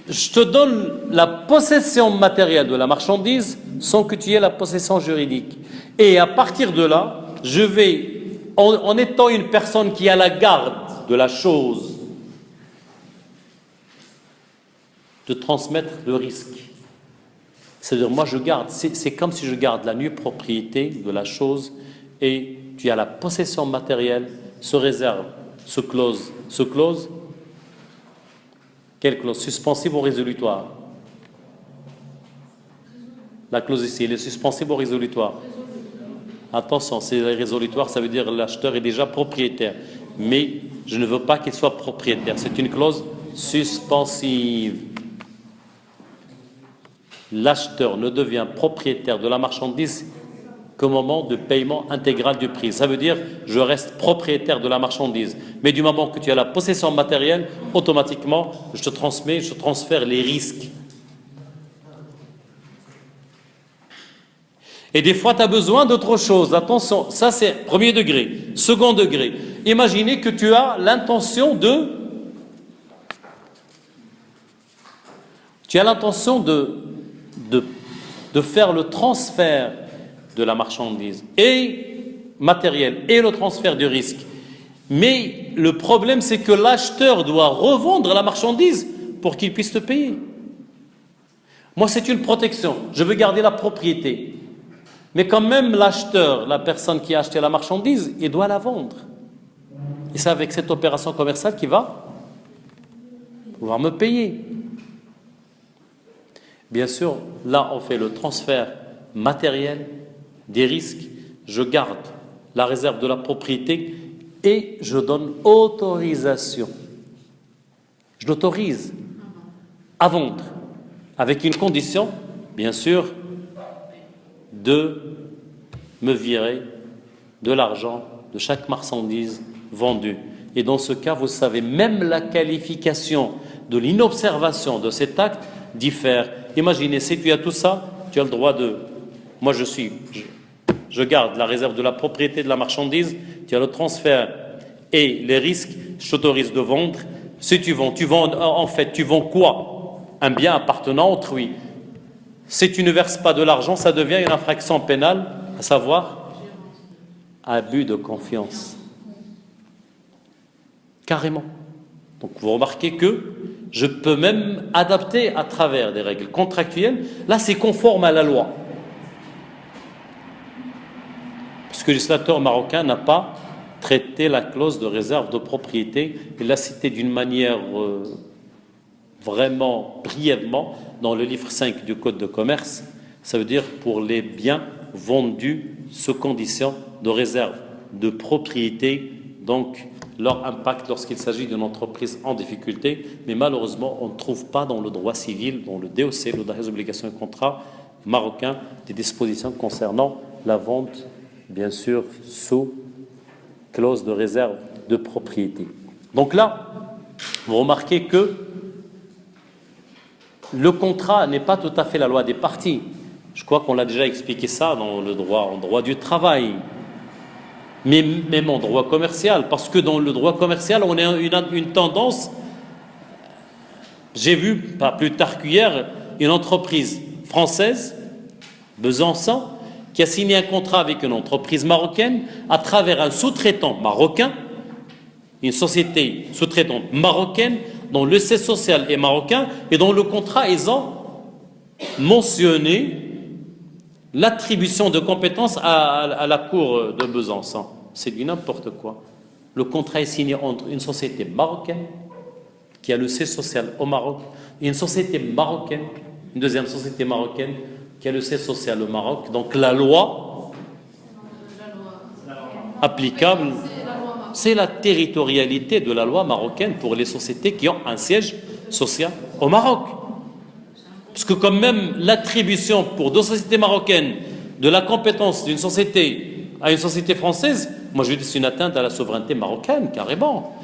je te donne la possession matérielle de la marchandise sans que tu aies la possession juridique. Et à partir de là, je vais, en étant une personne qui a la garde de la chose, de transmettre le risque. C'est-à-dire, moi je garde, c'est comme si je garde la nue propriété de la chose et tu as la possession matérielle, se réserve, se close. Quelle clause? Suspensive ou résolutoire? La clause ici, elle est suspensive ou résolutoire? Attention, c'est résolutoire, ça veut dire que l'acheteur est déjà propriétaire. Mais je ne veux pas qu'il soit propriétaire. C'est une clause suspensive. L'acheteur ne devient propriétaire de la marchandise qu'au moment de paiement intégral du prix. Ça veut dire je reste propriétaire de la marchandise. Mais du moment que tu as la possession matérielle, automatiquement, je transfère les risques. Et des fois, tu as besoin d'autre chose. Attention, ça c'est premier degré. Second degré, imaginez que tu as l'intention de faire le transfert de la marchandise et matériel et le transfert du risque. Mais le problème, c'est que l'acheteur doit revendre la marchandise pour qu'il puisse te payer. Moi, c'est une protection. Je veux garder la propriété. Mais quand même, l'acheteur, la personne qui a acheté la marchandise, il doit la vendre. Et c'est avec cette opération commerciale qu'il va pouvoir me payer. Bien sûr, là, on fait le transfert matériel des risques. Je garde la réserve de la propriété et je donne autorisation. Je l'autorise à vendre avec une condition, bien sûr, de me virer de l'argent de chaque marchandise vendue. Et dans ce cas, vous savez, même la qualification de l'inobservation de cet acte diffère. Imaginez, si tu as tout ça, tu as le droit de... Moi, je garde la réserve de la propriété de la marchandise, tu as le transfert et les risques, je t'autorise de vendre. Si tu vends, en fait, tu vends quoi? Un bien appartenant à autrui. Si tu ne verses pas de l'argent, ça devient une infraction pénale, à savoir abus de confiance. Carrément. Donc vous remarquez que je peux même adapter à travers des règles contractuelles. Là, c'est conforme à la loi. Parce que le législateur marocain n'a pas traité la clause de réserve de propriété. Il l'a cité d'une manière vraiment brièvement dans le livre 5 du Code de commerce. Ça veut dire pour les biens vendus sous condition de réserve de propriété, donc leur impact lorsqu'il s'agit d'une entreprise en difficulté. Mais malheureusement, on ne trouve pas dans le droit civil, dans le DOC, le droit des obligations et contrats marocain, des dispositions concernant la vente, bien sûr, sous clause de réserve de propriété. Donc là, vous remarquez que le contrat n'est pas tout à fait la loi des parties. Je crois qu'on l'a déjà expliqué ça dans le droit, en droit du travail, mais même en droit commercial, parce que dans le droit commercial, on a une tendance. J'ai vu, pas plus tard qu'hier, une entreprise française, Besançon, qui a signé un contrat avec une entreprise marocaine à travers un sous-traitant marocain, une société sous-traitante marocaine dont le siège social est marocain et dont le contrat, ils ont mentionné l'attribution de compétences à la cour de Besançon. C'est du n'importe quoi. Le contrat est signé entre une société marocaine qui a le siège social au Maroc et une société marocaine, une deuxième société marocaine qui a le siège social au Maroc. Donc la loi applicable, c'est la territorialité de la loi marocaine pour les sociétés qui ont un siège social au Maroc. Parce que quand même l'attribution pour deux sociétés marocaines de la compétence d'une société à une société française, moi je dis c'est une atteinte à la souveraineté marocaine, carrément.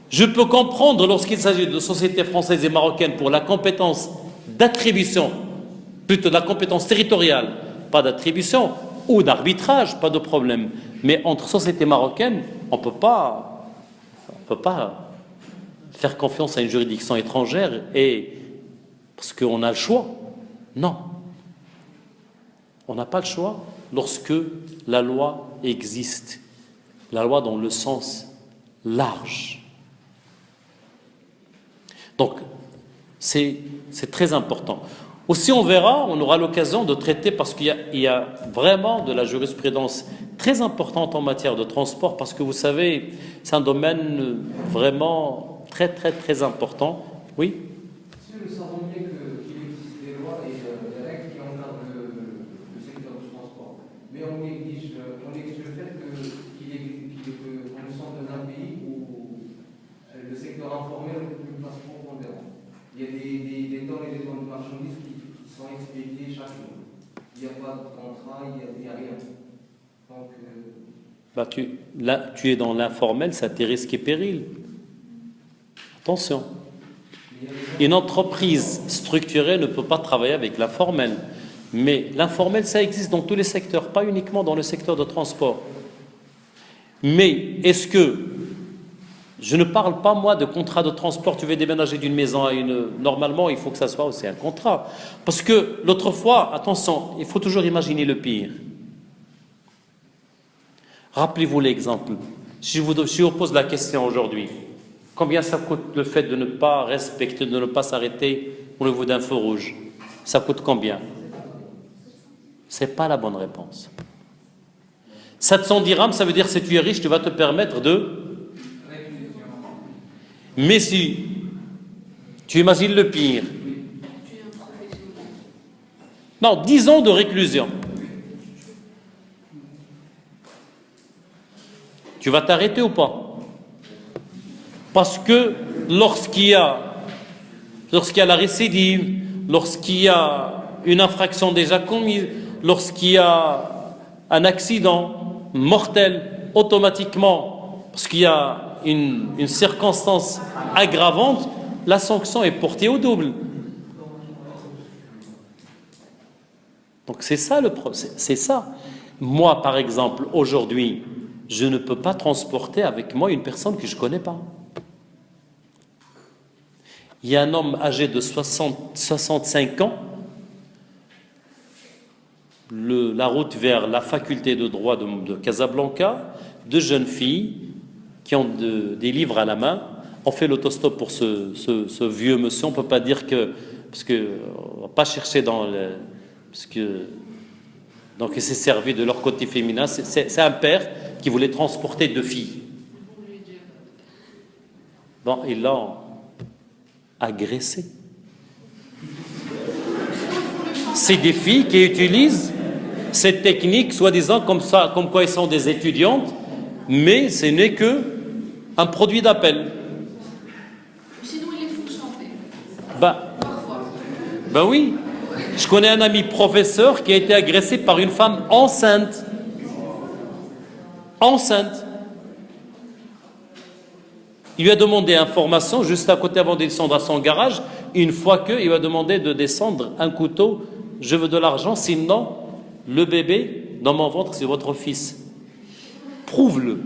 Je peux comprendre lorsqu'il s'agit de sociétés françaises et marocaines pour la compétence d'attribution, plutôt de la compétence territoriale, pas d'attribution, ou d'arbitrage, pas de problème. Mais entre sociétés marocaines, on ne peut pas faire confiance à une juridiction étrangère et parce qu'on a le choix. Non. On n'a pas le choix lorsque la loi existe. La loi dans le sens large. Donc, c'est très important. Aussi, on verra, on aura l'occasion de traiter, parce qu'il y a vraiment de la jurisprudence très importante en matière de transport, parce que vous savez, c'est un domaine vraiment très, très, très important. Oui ? Si nous savons bien qu'il existe des lois et des règles qui encadrent le secteur du transport, mais on néglige le fait qu'on nous sommes dans un pays où le secteur informel occupe une place prépondérante. Il y a des tonnes et des tonnes de marchandises qui sont expédiées chaque jour. Il n'y a pas de contrat, il n'y a rien. Donc, tu es dans l'informel, ça a tes risques et périls. Attention. Une entreprise structurée ne peut pas travailler avec l'informel. Mais l'informel, ça existe dans tous les secteurs, pas uniquement dans le secteur de transport. Mais est-ce que, je ne parle pas moi de contrat de transport, tu veux déménager d'une maison à une, normalement il faut que ça soit aussi un contrat. Parce que l'autre fois, attention, il faut toujours imaginer le pire. Rappelez-vous l'exemple. Si je vous pose la question aujourd'hui, combien ça coûte le fait de ne pas respecter, de ne pas s'arrêter au niveau d'un feu rouge? Ça coûte combien? C'est pas la bonne réponse. 700 dirhams, ça veut dire si tu es riche, tu vas te permettre de... Mais si tu imagines le pire, non, 10 ans de réclusion. Tu vas t'arrêter ou pas? Parce que lorsqu'il y a la récidive, lorsqu'il y a une infraction déjà commise, lorsqu'il y a un accident mortel, automatiquement, parce qu'il y a une circonstance aggravante, la sanction est portée au double. Donc c'est ça le problème, c'est ça. Moi, par exemple, aujourd'hui, je ne peux pas transporter avec moi une personne que je ne connais pas. Il y a un homme âgé de 65 ans, la route vers la faculté de droit de Casablanca, deux jeunes filles qui ont des livres à la main, ont fait l'autostop pour ce vieux monsieur. On ne peut pas dire que... Parce qu'on ne va pas chercher dans le... Parce que, donc il s'est servi de leur côté féminin. C'est un père qui voulait transporter deux filles. Bon, ils l'ont agressé. C'est des filles qui utilisent cette technique, soi-disant comme ça, comme quoi elles sont des étudiantes, mais ce n'est que un produit d'appel. Sinon, ils les font chanter. Parfois. Ben oui. Je connais un ami professeur qui a été agressé par une femme enceinte. Enceinte. Il lui a demandé information juste à côté avant de descendre à son garage. Une fois qu'il lui a demandé de descendre un couteau, je veux de l'argent, sinon le bébé dans mon ventre c'est votre fils. Prouve-le.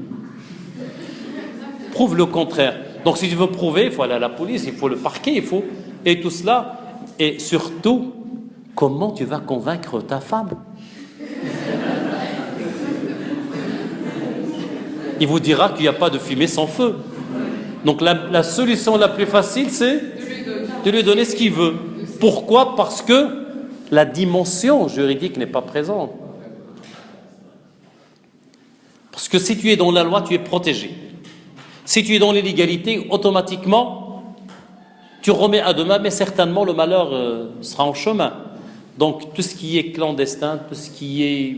Prouve le contraire. Donc si tu veux prouver, il faut aller à la police, il faut le parquet, il faut... Et tout cela, et surtout, comment tu vas convaincre ta femme? Il vous dira qu'il n'y a pas de fumée sans feu. Donc la solution la plus facile, c'est de lui donner ce qu'il veut. Pourquoi? Parce que la dimension juridique n'est pas présente. Parce que si tu es dans la loi, tu es protégé. Si tu es dans l'illégalité, automatiquement, tu remets à demain, mais certainement le malheur sera en chemin. Donc tout ce qui est clandestin, tout ce qui est...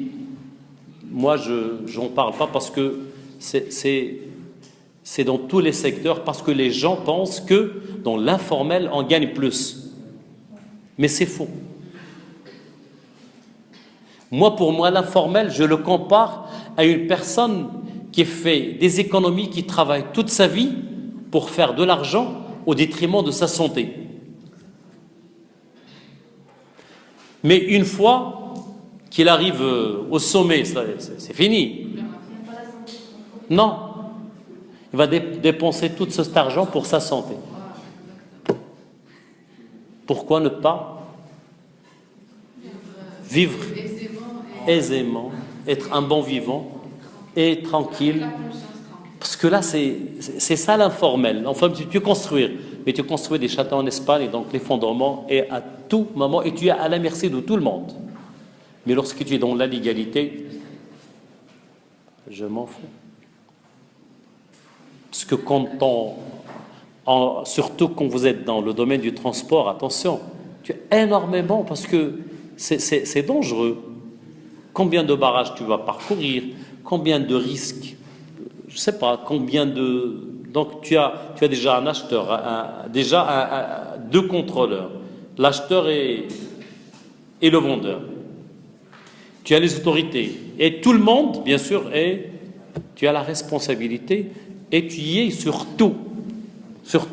Moi, je n'en parle pas parce que c'est dans tous les secteurs, parce que les gens pensent que dans l'informel, on gagne plus. Mais c'est faux. Moi, pour moi, l'informel, je le compare à une personne qui fait des économies, qui travaille toute sa vie pour faire de l'argent au détriment de sa santé. Mais une fois qu'il arrive au sommet, c'est fini. Non. Il va dépenser tout cet argent pour sa santé. Pourquoi ne pas vivre aisément, être un bon vivant et tranquille? Parce que là, c'est ça l'informel. Enfin, tu construis, mais tu construis des châteaux en Espagne, et donc l'effondrement est à tout moment, et tu es à la merci de tout le monde. Mais lorsque tu es dans la légalité, je m'en fous. Parce que surtout quand vous êtes dans le domaine du transport, attention, tu as énormément, parce que c'est dangereux. Combien de barrages tu vas parcourir, combien de risques, je ne sais pas, combien de... Donc tu as déjà un acheteur, deux contrôleurs, l'acheteur et le vendeur. Tu as les autorités, et tout le monde, bien sûr, et tu as la responsabilité, et tu y es surtout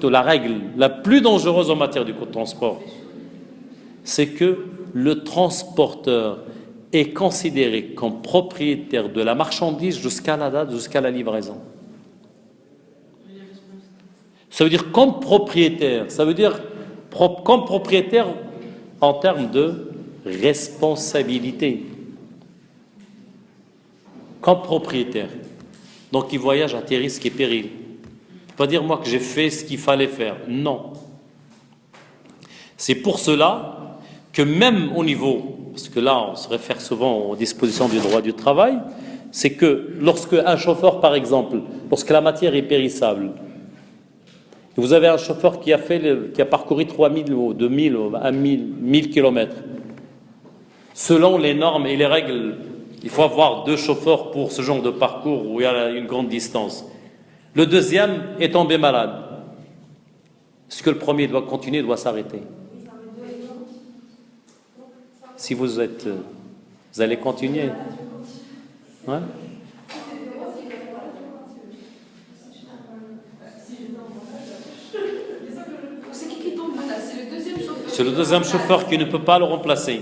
la règle la plus dangereuse en matière du transport, c'est que le transporteur est considéré comme propriétaire de la marchandise jusqu'à la date, jusqu'à la livraison. Ça veut dire comme propriétaire, ça veut dire comme propriétaire en termes de responsabilité. Comme propriétaire. Donc il voyage à tes risques et périls. Pas dire moi que j'ai fait ce qu'il fallait faire. Non. C'est pour cela que même au niveau, parce que là on se réfère souvent aux dispositions du droit du travail, c'est que lorsque un chauffeur, par exemple, lorsque la matière est périssable, vous avez un chauffeur qui a parcouru 3000 ou 2000 ou 1000 kilomètres, selon les normes et les règles, il faut avoir 2 chauffeurs pour ce genre de parcours où il y a une grande distance. Le deuxième est tombé malade. Est-ce que le premier doit continuer, doit s'arrêter? Si vous allez continuer. Ouais. C'est qui tombe malade? C'est le deuxième chauffeur. C'est le deuxième chauffeur qui ne peut pas le remplacer.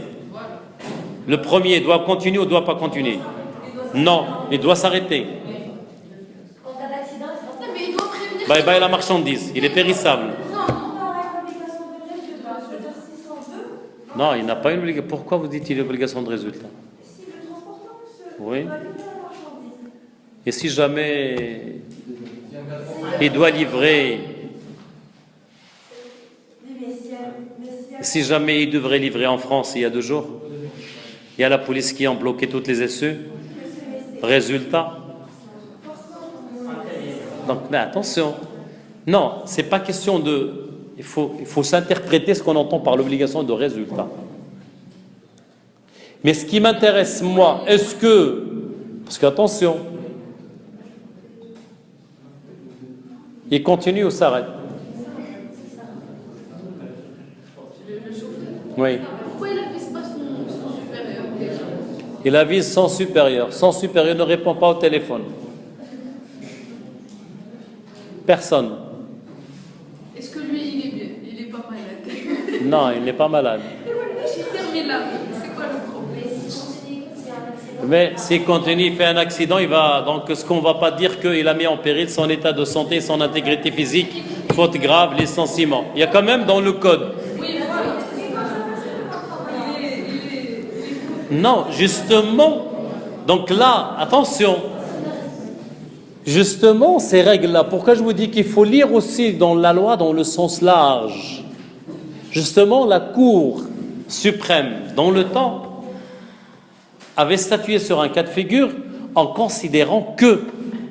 Le premier doit continuer ou ne doit pas continuer? Non, il doit s'arrêter. En cas d'accident, mais il doit prévenir. Bye bye la marchandise, il est périssable. Non, il n'a pas une obligation. Pourquoi vous dites qu'il a une obligation de résultat? Si le transporteur Oui. doit livrer la marchandise. Et si jamais il doit livrer, si jamais il devrait livrer en France il y a 2 jours, il y a la police qui a bloqué toutes les SE. Résultat. Donc, mais attention. Non, c'est pas question de... il faut s'interpréter ce qu'on entend par l'obligation de résultat. Mais ce qui m'intéresse, moi, est-ce que... Parce qu'attention, il continue ou s'arrête? Le chauffeur. Oui. Pourquoi il n'avise pas son supérieur déjà? Il avise son supérieur. Son supérieur ne répond pas au téléphone. Personne. Est-ce que lui, il est bien? Il est pas malade? Non, il n'est pas malade. J'ai terminé là. C'est quoi le problème? Mais s'il continue, il fait un accident, il va... Donc, ce qu'on ne va pas dire qu'il a mis en péril son état de santé, son intégrité physique, faute grave, licenciement. Il y a quand même dans le code. Oui, voilà. Non, justement. Donc là, attention. Justement, ces règles-là, pourquoi je vous dis qu'il faut lire aussi dans la loi dans le sens large? Justement, la Cour suprême, dans le temps, avait statué sur un cas de figure en considérant que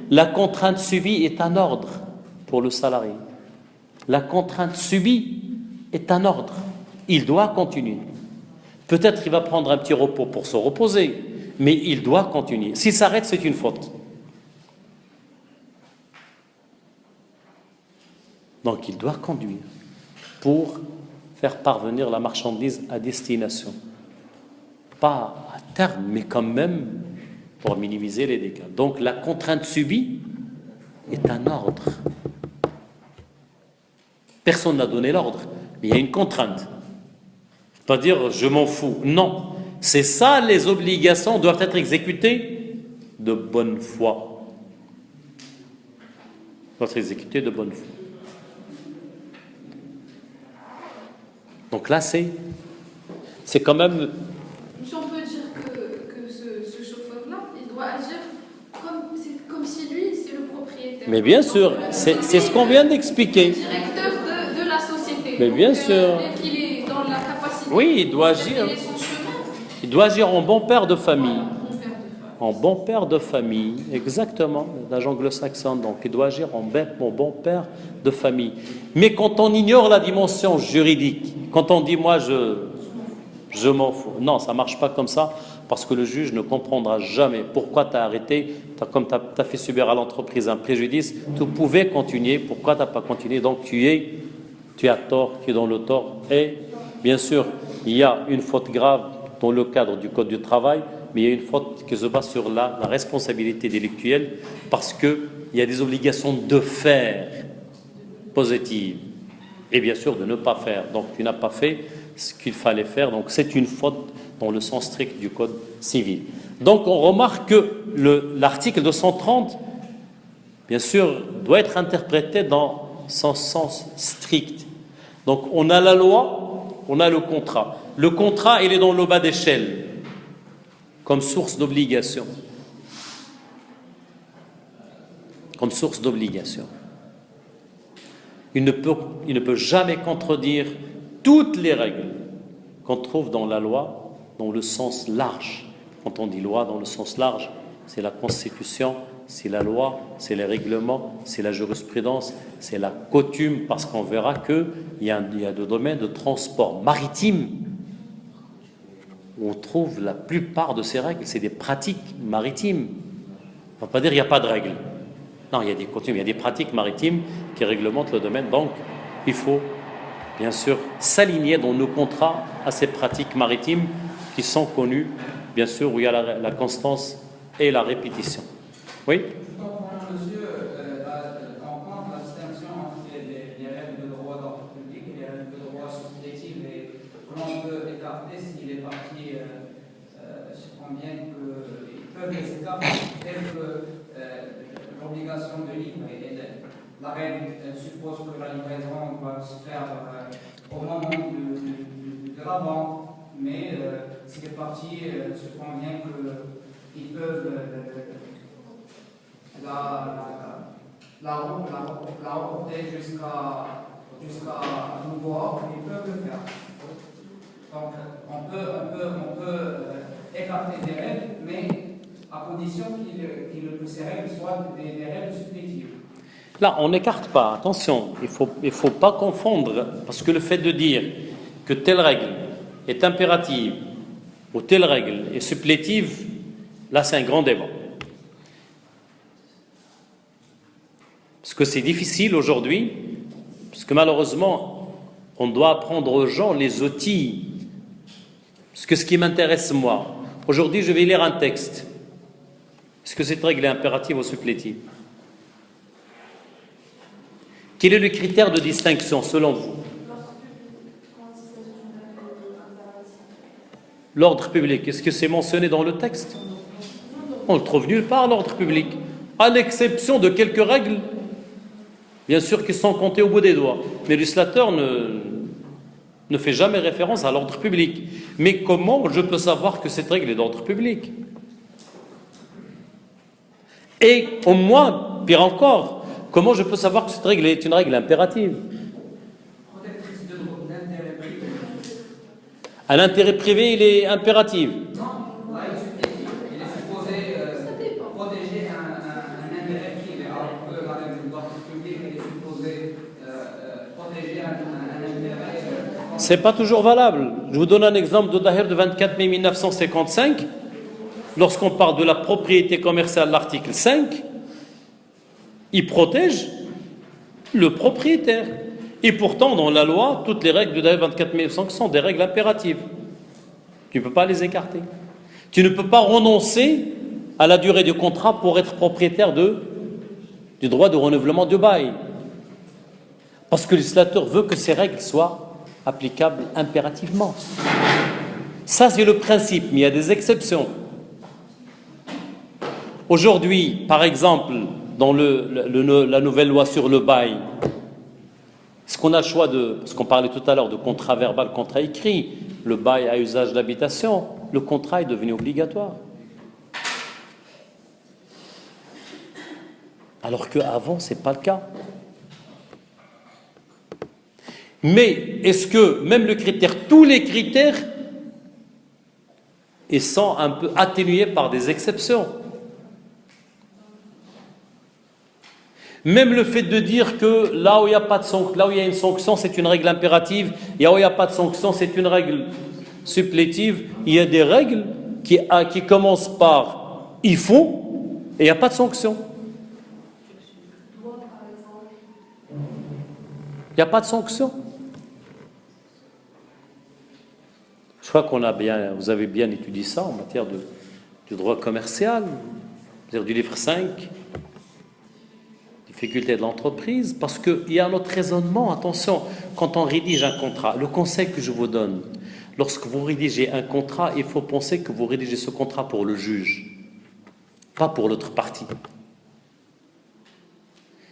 la contrainte subie est un ordre pour le salarié. La contrainte subie est un ordre. Il doit continuer. Peut-être il va prendre un petit repos pour se reposer, mais il doit continuer. S'il s'arrête, c'est une faute. Donc il doit conduire pour faire parvenir la marchandise à destination. Pas à terme, mais quand même pour minimiser les dégâts. Donc la contrainte subie est un ordre. Personne n'a donné l'ordre, mais il y a une contrainte. Pas dire je m'en fous. Non, c'est ça, les obligations doivent être exécutées de bonne foi. Doivent être exécutées de bonne foi. Donc là, c'est quand même... Si on peut dire que ce chauffeur-là, il doit agir comme si lui, c'est le propriétaire. Mais bien sûr, c'est ce qu'on vient d'expliquer. Le directeur de la société. Mais bien sûr. Dès qu'il est dans la capacité. Oui, il doit agir. Son chemin, Il doit agir en bon père de famille. on perd de fois. En bon père de famille, exactement, l'âge anglo-saxon. Donc, il doit agir en bon père de famille. Mais quand on ignore la dimension juridique, quand on dit moi je m'en fous, non, ça ne marche pas comme ça, parce que le juge ne comprendra jamais pourquoi tu as arrêté, comme tu as fait subir à l'entreprise un préjudice, tu pouvais continuer, pourquoi tu n'as pas continué? Donc tu es à tort, tu es dans le tort. Et bien sûr, il y a une faute grave dans le cadre du Code du travail, mais il y a une faute qui se base sur la responsabilité délictuelle, parce qu'il y a des obligations de faire positives, et bien sûr de ne pas faire. Donc tu n'as pas fait ce qu'il fallait faire, donc c'est une faute dans le sens strict du Code civil. Donc on remarque que l'article 230, bien sûr, doit être interprété dans son sens strict. Donc on a la loi, on a le contrat. Le contrat, il est dans le bas d'échelle, comme source d'obligation. Comme source d'obligation. Il ne peut jamais contredire toutes les règles qu'on trouve dans la loi, dans le sens large. Quand on dit loi dans le sens large, c'est la Constitution, c'est la loi, c'est les règlements, c'est la jurisprudence, c'est la coutume, parce qu'on verra qu'il y a des domaines de transport maritime où on trouve la plupart de ces règles, c'est des pratiques maritimes. On ne va pas dire qu'il n'y a pas de règles. Non, il y a des coutumes, il y a des pratiques maritimes qui réglementent le domaine. Donc, il faut bien sûr s'aligner dans nos contrats à ces pratiques maritimes qui sont connues, bien sûr, où il y a la constance et la répétition. Oui? Je comprends, monsieur, comprendre la distinction entre les règles de droit d'ordre public et les règles de droit subjectif et que l'on peut écarter si les parties se conviennent qu'ils peuvent les écarter, telles que l'obligation de livrer. La règle suppose que la livraison doit se faire au moment de la vente, mais si les parties se conviennent qu'ils peuvent la reporter jusqu'à nouveau ordre, ils peuvent le faire. Donc on peut écarter des règles, mais à condition que ces règles soient des règles subjectives. Là, on n'écarte pas, attention, il faut pas confondre, parce que le fait de dire que telle règle est impérative ou telle règle est supplétive, là c'est un grand débat. Parce que c'est difficile aujourd'hui, parce que malheureusement, on doit apprendre aux gens les outils. Parce que ce qui m'intéresse moi, aujourd'hui je vais lire un texte. Est-ce que cette règle est impérative ou supplétive? Quel est le critère de distinction selon vous? L'ordre public, est-ce que c'est mentionné dans le texte? On le trouve nulle part, l'ordre public, à l'exception de quelques règles, bien sûr, qui sont comptées au bout des doigts. Mais le législateur ne fait jamais référence à l'ordre public. Mais comment je peux savoir que cette règle est d'ordre public? Et au moins, pire encore, comment je peux savoir que cette règle est une règle impérative? À l'intérêt privé, il est impératif. Non, il est supposé protéger un intérêt privé, alors que la règle d'ordre public est supposée protéger un intérêt. C'est pas toujours valable. Je vous donne un exemple de Daher de 24 mai 1955. Lorsqu'on parle de la propriété commerciale, l'article 5, il protège le propriétaire. Et pourtant, dans la loi, toutes les règles de Daher 24 mai 1955 sont des règles impératives. Tu ne peux pas les écarter. Tu ne peux pas renoncer à la durée du contrat pour être propriétaire du droit de renouvellement de bail. Parce que le législateur veut que ces règles soient applicables impérativement. Ça, c'est le principe, mais il y a des exceptions. Aujourd'hui, par exemple, dans la nouvelle loi sur le bail, est-ce qu'on a le choix parce qu'on parlait tout à l'heure de contrat verbal, contrat écrit, le bail à usage d'habitation, le contrat est devenu obligatoire. Alors qu'avant, ce n'est pas le cas. Mais est-ce que même le critère, tous les critères, ils sont un peu atténués par des exceptions? Même le fait de dire que là où il y a pas de sanction, là où il y a une sanction, c'est une règle impérative, et là où il n'y a pas de sanction, c'est une règle supplétive. Il y a des règles qui commencent par « il faut » et il n'y a pas de sanction. Il n'y a pas de sanction. Je crois vous avez bien étudié ça en matière de droit commercial, c'est-à-dire du livre 5. Difficulté de l'entreprise, parce qu'il y a un autre raisonnement. Attention, quand on rédige un contrat, le conseil que je vous donne, lorsque vous rédigez un contrat, il faut penser que vous rédigez ce contrat pour le juge, pas pour l'autre partie.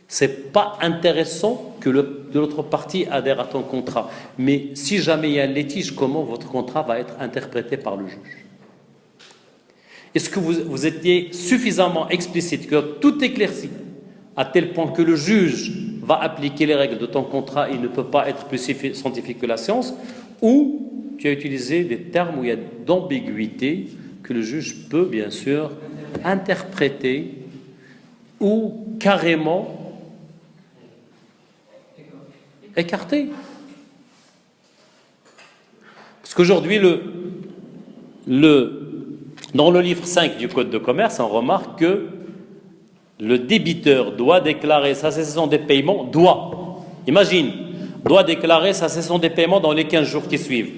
C'est pas intéressant que l'autre partie adhère à ton contrat, mais si jamais il y a un litige, comment votre contrat va être interprété par le juge? Est-ce que vous étiez suffisamment explicite, que tout éclairci, à tel point que le juge va appliquer les règles de ton contrat et il ne peut pas être plus scientifique que la science, ou tu as utilisé des termes où il y a d'ambiguïté que le juge peut bien sûr interpréter ou carrément écarter. Parce qu'aujourd'hui, dans le livre 5 du Code de commerce, on remarque que le débiteur doit déclarer sa cessation des paiements, doit déclarer sa cessation des paiements dans les 15 jours qui suivent.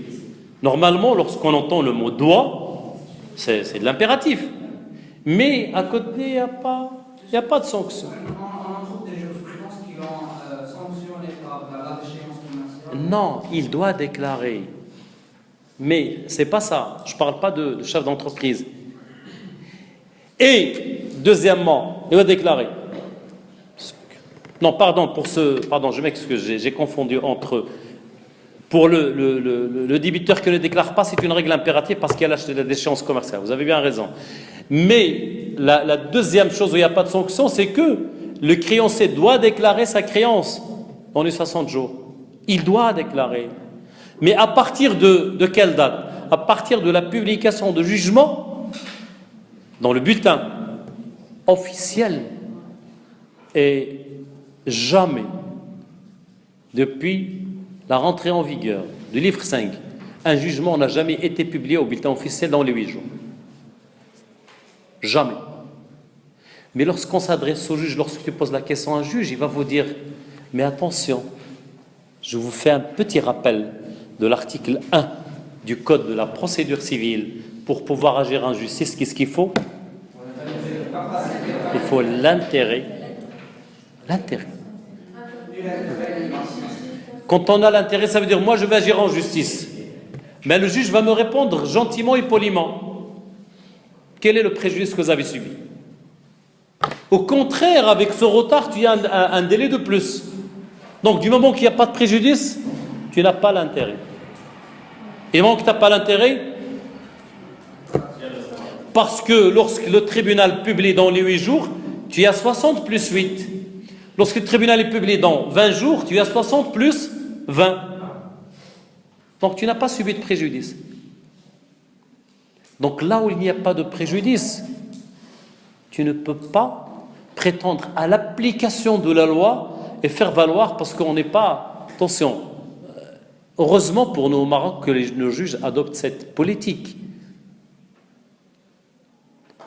Normalement, lorsqu'on entend le mot doit, c'est de l'impératif. Mais à côté, il n'y a pas de sanction. On trouve des jurisprudences qui l'ont sanctionné par la déchéance commerciale. Non, il doit déclarer. Mais c'est pas ça. Je ne parle pas de chef d'entreprise. Et deuxièmement, il va déclarer. Non, pardon, je m'excuse, j'ai confondu entre. Pour le débiteur qui ne déclare pas, c'est une règle impérative parce qu'il y a la déchéance commerciale. Vous avez bien raison. Mais la deuxième chose où il n'y a pas de sanction, c'est que le créancier doit déclarer sa créance dans les 60 jours. Il doit déclarer. Mais à partir de quelle date? À partir de la publication de jugement dans le bulletin officiel. Et jamais, depuis la rentrée en vigueur du livre 5, un jugement n'a jamais été publié au bulletin officiel dans les 8 jours. Jamais. Mais lorsqu'on s'adresse au juge, lorsque tu poses la question à un juge, il va vous dire, mais attention, je vous fais un petit rappel de l'article 1 du Code de la procédure civile. Pour pouvoir agir en justice, qu'est-ce qu'il faut? Il faut l'intérêt. L'intérêt. Quand on a l'intérêt, ça veut dire, moi je vais agir en justice. Mais le juge va me répondre gentiment et poliment. Quel est le préjudice que vous avez subi? Au contraire, avec ce retard, tu as un délai de plus. Donc, du moment qu'il n'y a pas de préjudice, tu n'as pas l'intérêt. Et du moment que tu n'as pas l'intérêt, parce que lorsque le tribunal publie dans les 8 jours, tu as 60 plus 8. Lorsque le tribunal est publié dans 20 jours, tu as 60 plus 20. Donc, tu n'as pas subi de préjudice. Donc, là où il n'y a pas de préjudice, tu ne peux pas prétendre à l'application de la loi et faire valoir, parce qu'on n'est pas... Attention, heureusement pour nous au Maroc que nos juges adoptent cette politique.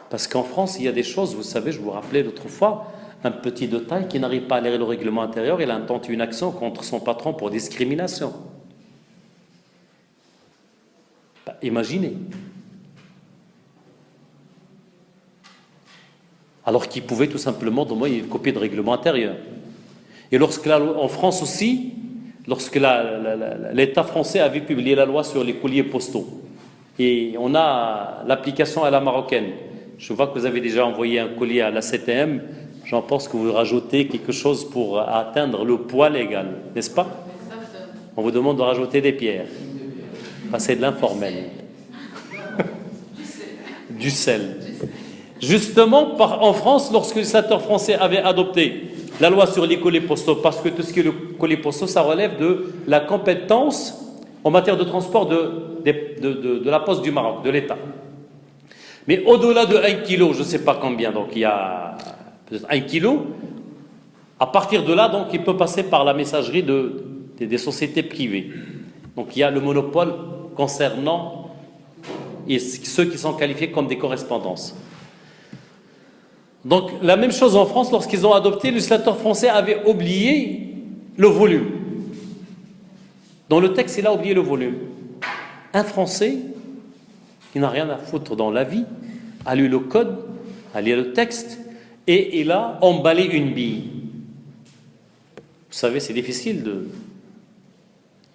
Parce qu'en France, il y a des choses, vous savez, je vous rappelais l'autre fois, un petit détail qui n'arrive pas à lire le règlement intérieur, il a intenté une action contre son patron pour discrimination. Bah, imaginez. Alors qu'il pouvait tout simplement demander une copie de règlement intérieur. Et lorsque en France aussi, lorsque l'État français avait publié la loi sur les courriers postaux, et on a l'application à la marocaine, je vois que vous avez déjà envoyé un courrier à la CTM, j'en pense que vous rajoutez quelque chose pour atteindre le poids légal, n'est-ce pas? On vous demande de rajouter des pierres. Enfin, c'est de l'informel. Du sel. Justement, en France, lorsque le législateur français avait adopté la loi sur les courriers postaux, parce que tout ce qui est le courrier postaux, ça relève de la compétence en matière de transport de la Poste du Maroc, de l'État. Mais au-delà de 1 kilo, je ne sais pas combien, donc il y a peut-être 1 kilo, à partir de là, donc, il peut passer par la messagerie des sociétés privées. Donc il y a le monopole concernant ceux qui sont qualifiés comme des correspondances. Donc la même chose en France, lorsqu'ils ont adopté, le législateur français avait oublié le volume. Dans le texte, il a oublié le volume. Un Français, il n'a rien à foutre dans la vie, a lu le code, a lu le texte, et il a emballé une bille. Vous savez, c'est difficile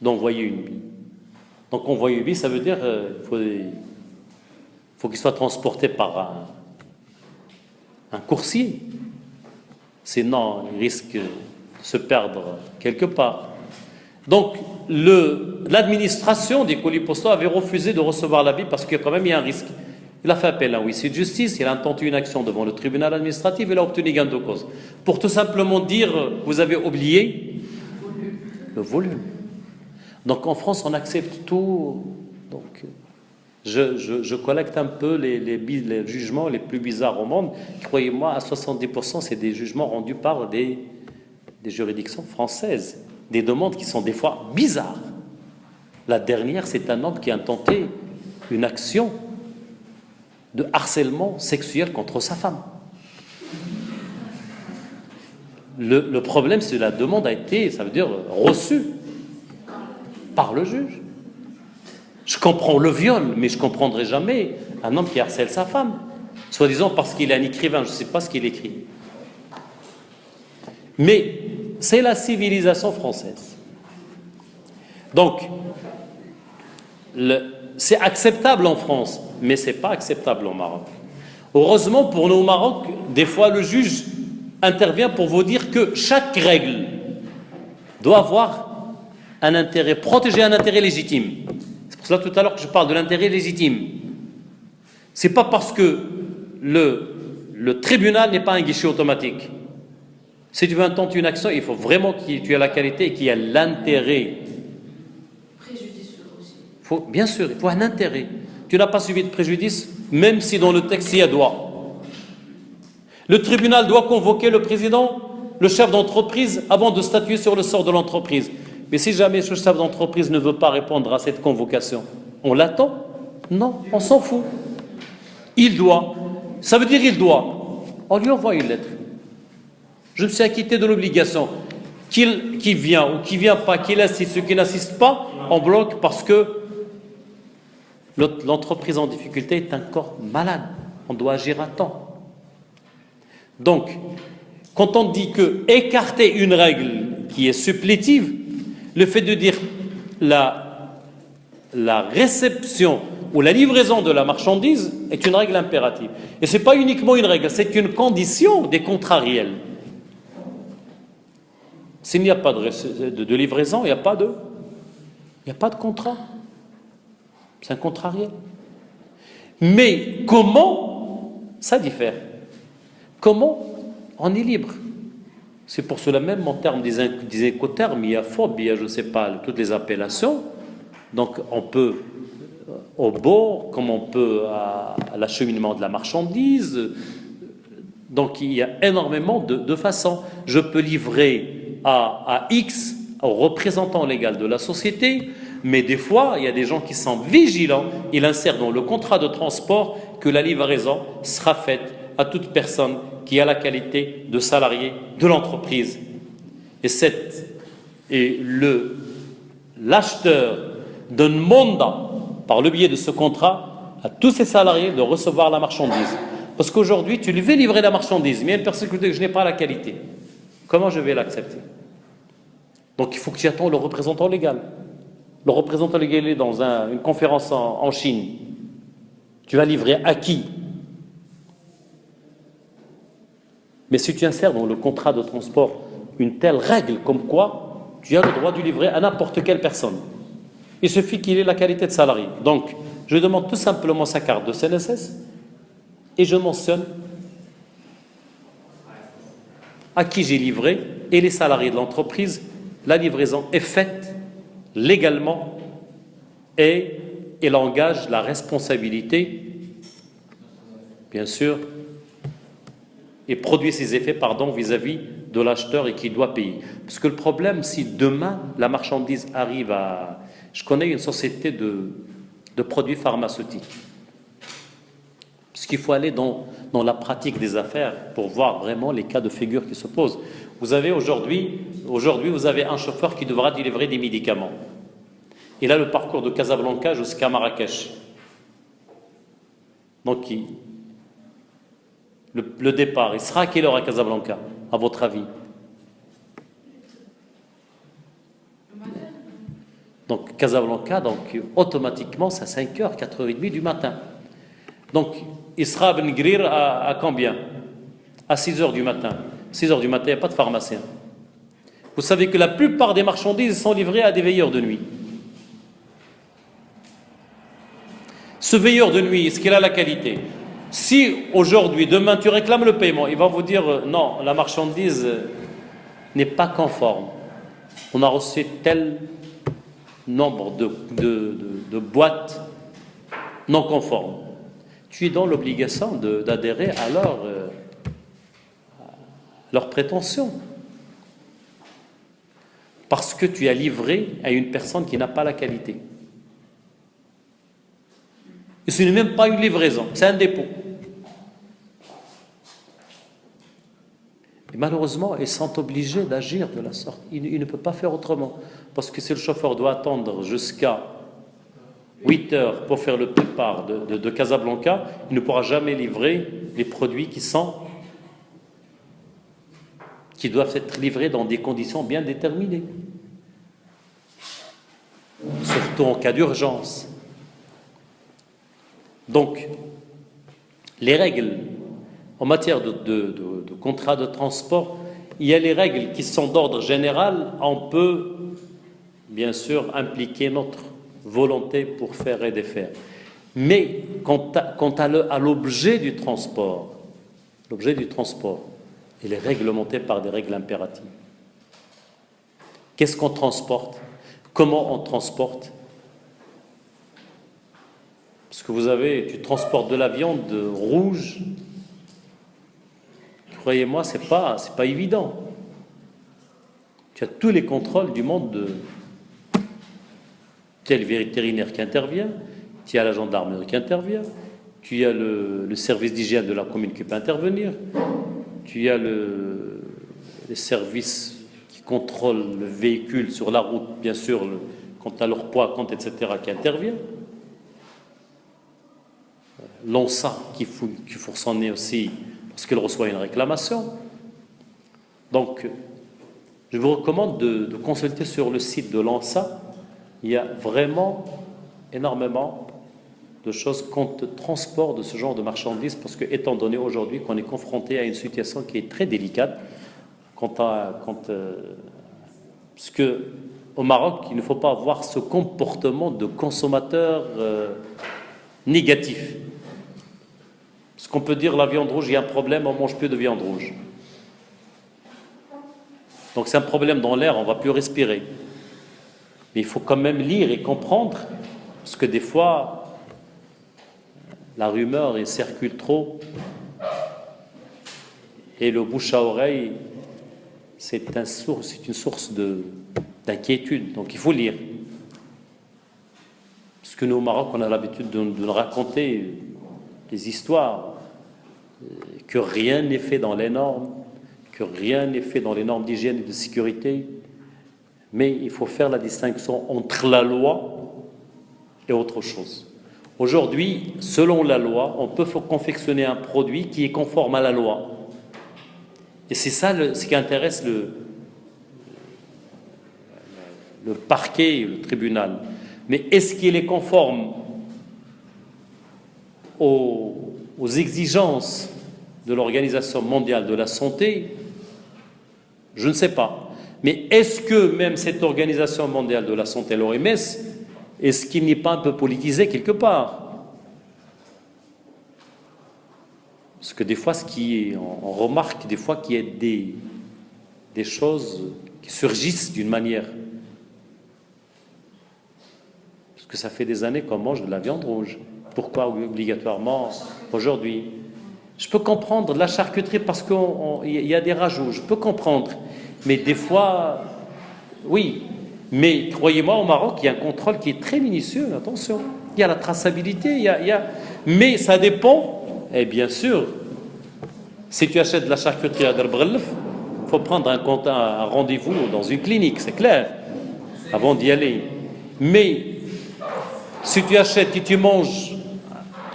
d'envoyer une bille. Donc envoyer une bille, ça veut dire faut qu'il soit transporté par un coursier. Sinon, il risque de se perdre quelque part. Donc, l'administration des courriers postaux avait refusé de recevoir la bille parce qu'il y a quand même un risque. Il a fait appel à un huissier de justice, il a intenté une action devant le tribunal administratif, il a obtenu gain de cause. Pour tout simplement dire, vous avez oublié le volume. Donc en France, on accepte tout. Donc, je collecte un peu les jugements les plus bizarres au monde. Croyez-moi, à 70%, c'est des jugements rendus par des juridictions françaises. Des demandes qui sont des fois bizarres. La dernière, c'est un homme qui a intenté une action de harcèlement sexuel contre sa femme. Le problème, c'est que la demande a été, ça veut dire, reçue par le juge. Je comprends le viol, mais je ne comprendrai jamais un homme qui harcèle sa femme, soi-disant parce qu'il est un écrivain, je ne sais pas ce qu'il écrit. Mais c'est la civilisation française. Donc, c'est acceptable en France, mais ce n'est pas acceptable au Maroc. Heureusement pour nous au Maroc, des fois le juge intervient pour vous dire que chaque règle doit avoir un intérêt, protéger un intérêt légitime. C'est pour cela tout à l'heure que je parle de l'intérêt légitime. C'est pas parce que le tribunal n'est pas un guichet automatique. Si tu veux intenter une action, il faut vraiment que tu aies la qualité et qu'il y ait l'intérêt. Préjudicieux aussi. Bien sûr, il faut un intérêt. Tu n'as pas subi de préjudice, même si dans le texte il y a droit. Le tribunal doit convoquer le président le chef d'entreprise avant de statuer sur le sort de l'entreprise. Mais si jamais ce chef d'entreprise ne veut pas répondre à cette convocation, on l'attend? Non, on s'en fout. Il doit. Ça veut dire il doit. On lui envoie une lettre. Je me suis acquitté de l'obligation. Qu'il vient ou qu'il ne vient pas, qu'il assiste ou qu'il n'assiste pas, on bloque parce que l'entreprise en difficulté est encore malade. On doit agir à temps. Donc, quand on dit que écarter une règle qui est supplétive, le fait de dire la réception ou la livraison de la marchandise est une règle impérative. Et ce n'est pas uniquement une règle, c'est une condition des contrats réels. S'il n'y a pas de livraison, il n'y a pas de contrat. C'est un contrat réel. Mais comment ça diffère? Comment on est libre? C'est pour cela même en termes des écotermes, il y a FOB, il y a je ne sais pas, toutes les appellations. Donc on peut au bord, comme on peut à l'acheminement de la marchandise. Donc il y a énormément de façons. Je peux livrer à X, au représentant légal de la société, mais des fois, il y a des gens qui sont vigilants. Ils insèrent dans le contrat de transport que la livraison sera faite à toute personne qui a la qualité de salarié de l'entreprise. Et l'acheteur donne mandat, par le biais de ce contrat, à tous ses salariés de recevoir la marchandise. Parce qu'aujourd'hui, tu lui veux livrer la marchandise, mais il y a une personne qui dit que je n'ai pas la qualité. Comment je vais l'accepter? Donc il faut que tu attends le représentant légal. Le représentant légal est dans une conférence en Chine. Tu vas livrer à qui? Mais si tu insères dans le contrat de transport une telle règle comme quoi tu as le droit de livrer à n'importe quelle personne, il suffit qu'il ait la qualité de salarié. Donc, je demande tout simplement sa carte de CNSS et je mentionne à qui j'ai livré et les salariés de l'entreprise. La livraison est faite légalement et elle engage la responsabilité, bien sûr, et produit ses effets, vis-à-vis de l'acheteur et qui doit payer. Parce que le problème, si demain la marchandise arrive à... Je connais une société de produits pharmaceutiques. Parce qu'il faut aller dans la pratique des affaires pour voir vraiment les cas de figure qui se posent. Vous avez aujourd'hui, vous avez un chauffeur qui devra délivrer des médicaments. Il a le parcours de Casablanca jusqu'à Marrakech. Donc, le départ, il sera à quelle heure à Casablanca, à votre avis? Donc, Casablanca, automatiquement, c'est à 5h, 4h30 du matin. Donc, il sera à Ben Grir à combien? À 6h du matin. 6h du matin, il n'y a pas de pharmacien. Vous savez que la plupart des marchandises sont livrées à des veilleurs de nuit. Ce veilleur de nuit, est-ce qu'il a la qualité? Si aujourd'hui, demain, tu réclames le paiement, il va vous dire non, la marchandise n'est pas conforme. On a reçu tel nombre de boîtes non conformes. Tu es dans l'obligation d'adhérer à leurs prétentions. Parce que tu as livré à une personne qui n'a pas la qualité. Et ce n'est même pas une livraison, c'est un dépôt. Et malheureusement, ils sont obligés d'agir de la sorte. Ils ne peuvent pas faire autrement. Parce que si le chauffeur doit attendre jusqu'à 8 heures pour faire le départ de Casablanca, il ne pourra jamais livrer les produits qui doivent être livrés dans des conditions bien déterminées. Surtout en cas d'urgence. Donc, les règles en matière de contrat de transport, il y a les règles qui sont d'ordre général. On peut, bien sûr, impliquer notre volonté pour faire et défaire. Mais quant à l'objet du transport, il est réglementé par des règles impératives. Qu'est-ce qu'on transporte? Comment on transporte? Parce que tu transportes de la viande rouge, croyez-moi, c'est pas évident. Tu as tous les contrôles du monde de tel vétérinaire qui intervient, tu as la gendarmerie qui intervient, tu as le service d'hygiène de la commune qui peut intervenir, tu as les services qui contrôlent le véhicule sur la route, bien sûr, quant à leur poids, etc., qui intervient. L'ONSA qui fout son nez aussi parce qu'elle reçoit une réclamation. Donc, je vous recommande de consulter sur le site de l'ONSA. Il y a vraiment énormément de choses contre le transport de ce genre de marchandises, parce que, étant donné aujourd'hui qu'on est confronté à une situation qui est très délicate, parce que au Maroc, il ne faut pas avoir ce comportement de consommateur négatif. Parce qu'on peut dire la viande rouge, il y a un problème, on ne mange plus de viande rouge. Donc c'est un problème dans l'air, on ne va plus respirer. Mais il faut quand même lire et comprendre, parce que des fois, la rumeur elle circule trop, et le bouche à oreille, c'est une source d'inquiétude. Donc il faut lire. Parce que nous au Maroc, on a l'habitude de raconter des histoires, que rien n'est fait dans les normes, que rien n'est fait dans les normes d'hygiène et de sécurité. Mais il faut faire la distinction entre la loi et autre chose. Aujourd'hui, selon la loi, on peut confectionner un produit qui est conforme à la loi. Et c'est ça ce qui intéresse le parquet, le tribunal. Mais est-ce qu'il est conforme aux exigences de l'Organisation mondiale de la santé? Je ne sais pas. Mais est-ce que même cette Organisation mondiale de la santé, l'OMS, est-ce qu'il n'est pas un peu politisé quelque part? Parce que des fois, on remarque des fois qu'il y a des choses qui surgissent d'une manière. Parce que ça fait des années qu'on mange de la viande rouge. Pourquoi obligatoirement aujourd'hui? Je peux comprendre la charcuterie parce qu'il y a des rajouts, je peux comprendre. Mais des fois, oui. Mais croyez-moi, au Maroc, il y a un contrôle qui est très minutieux, attention. Il y a la traçabilité, mais ça dépend. Et bien sûr, si tu achètes de la charcuterie à Derbrelf, il faut prendre un rendez-vous dans une clinique, c'est clair, avant d'y aller. Mais si tu achètes et tu manges,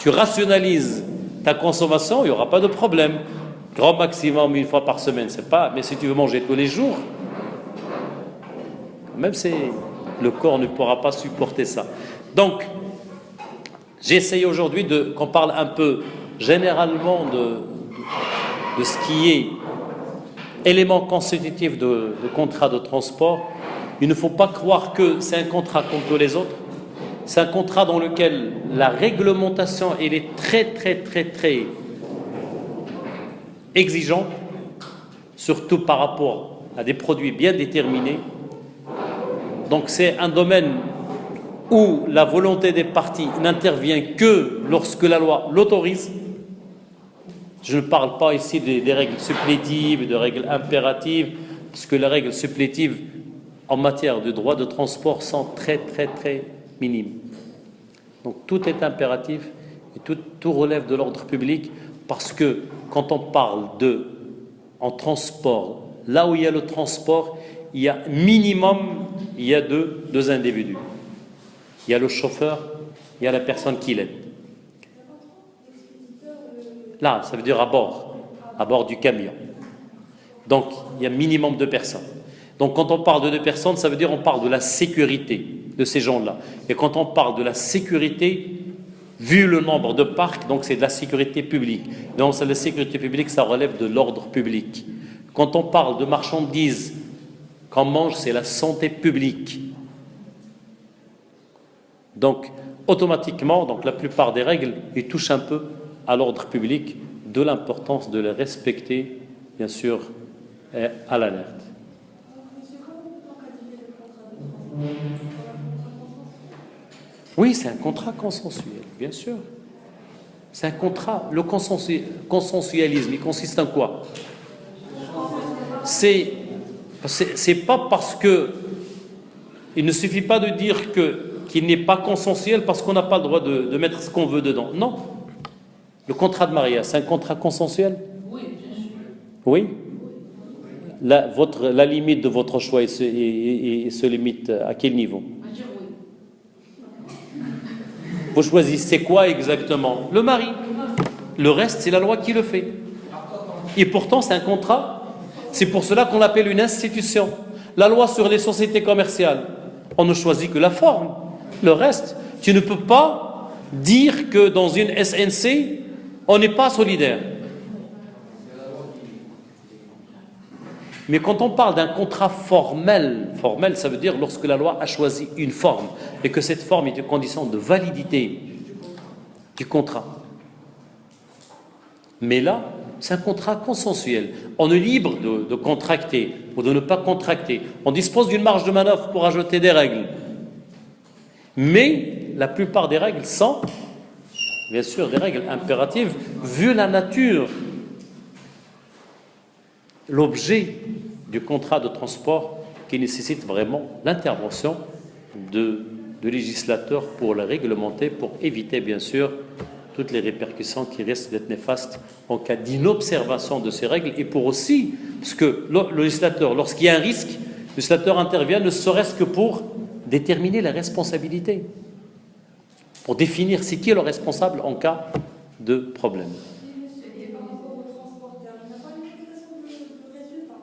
tu rationalises ta consommation, il n'y aura pas de problème. Grand maximum une fois par semaine, c'est pas. Mais si tu veux manger tous les jours, même le corps ne pourra pas supporter ça. Donc, j'essaye aujourd'hui qu'on parle un peu généralement de ce qui est élément constitutif de contrat de transport. Il ne faut pas croire que c'est un contrat comme tous les autres. C'est un contrat dans lequel la réglementation elle est très très très très exigeante, surtout par rapport à des produits bien déterminés. Donc c'est un domaine où la volonté des parties n'intervient que lorsque la loi l'autorise. Je ne parle pas ici des règles supplétives, de règles impératives, parce que les règles supplétives en matière de droit de transport sont très très très minimes. Donc tout est impératif et tout relève de l'ordre public, parce que quand on parle en transport, là où il y a le transport, il y a minimum, il y a deux individus. Il y a le chauffeur, il y a la personne qui l'aide. Là, ça veut dire à bord du camion. Donc, il y a minimum 2 personnes. Donc, quand on parle de 2 personnes, ça veut dire on parle de la sécurité de ces gens-là. Et quand on parle de la sécurité, vu le nombre de parcs, donc c'est de la sécurité publique. Donc, la sécurité publique, ça relève de l'ordre public. Quand on parle de marchandises qu'on mange, c'est la santé publique. Donc, automatiquement, donc la plupart des règles, ils touchent un peu à l'ordre public, de l'importance de les respecter, bien sûr, et à l'alerte. Oui, c'est un contrat consensuel, bien sûr. C'est un contrat. Le consensualisme, il consiste en quoi? C'est C'est pas parce que il ne suffit pas de dire qu'il n'est pas consensuel parce qu'on n'a pas le droit de mettre ce qu'on veut dedans. Non. Le contrat de mariage, c'est un contrat consensuel? Oui, bien sûr. Oui. La limite de votre choix se limite à quel niveau? À dire oui. Vous choisissez quoi exactement? Le mari. Le reste, c'est la loi qui le fait. Et pourtant, c'est un contrat. C'est pour cela qu'on l'appelle une institution. La loi sur les sociétés commerciales, on ne choisit que la forme. Le reste, tu ne peux pas dire que dans une SNC, on n'est pas solidaire. Mais quand on parle d'un contrat formel, ça veut dire lorsque la loi a choisi une forme et que cette forme est une condition de validité du contrat. Mais là, c'est un contrat consensuel. On est libre de contracter ou de ne pas contracter. On dispose d'une marge de manœuvre pour ajouter des règles. Mais la plupart des règles sont, bien sûr, des règles impératives, vu la nature, l'objet du contrat de transport qui nécessite vraiment l'intervention de législateurs pour le réglementer, pour éviter, bien sûr, toutes les répercussions qui risquent d'être néfastes en cas d'inobservation de ces règles, et pour aussi, parce que le législateur, lorsqu'il y a un risque, le législateur intervient ne serait-ce que pour déterminer la responsabilité, pour définir c'est qui est le responsable en cas de problème. Et par rapport au transporteur, il n'y a pas une obligation de résultat?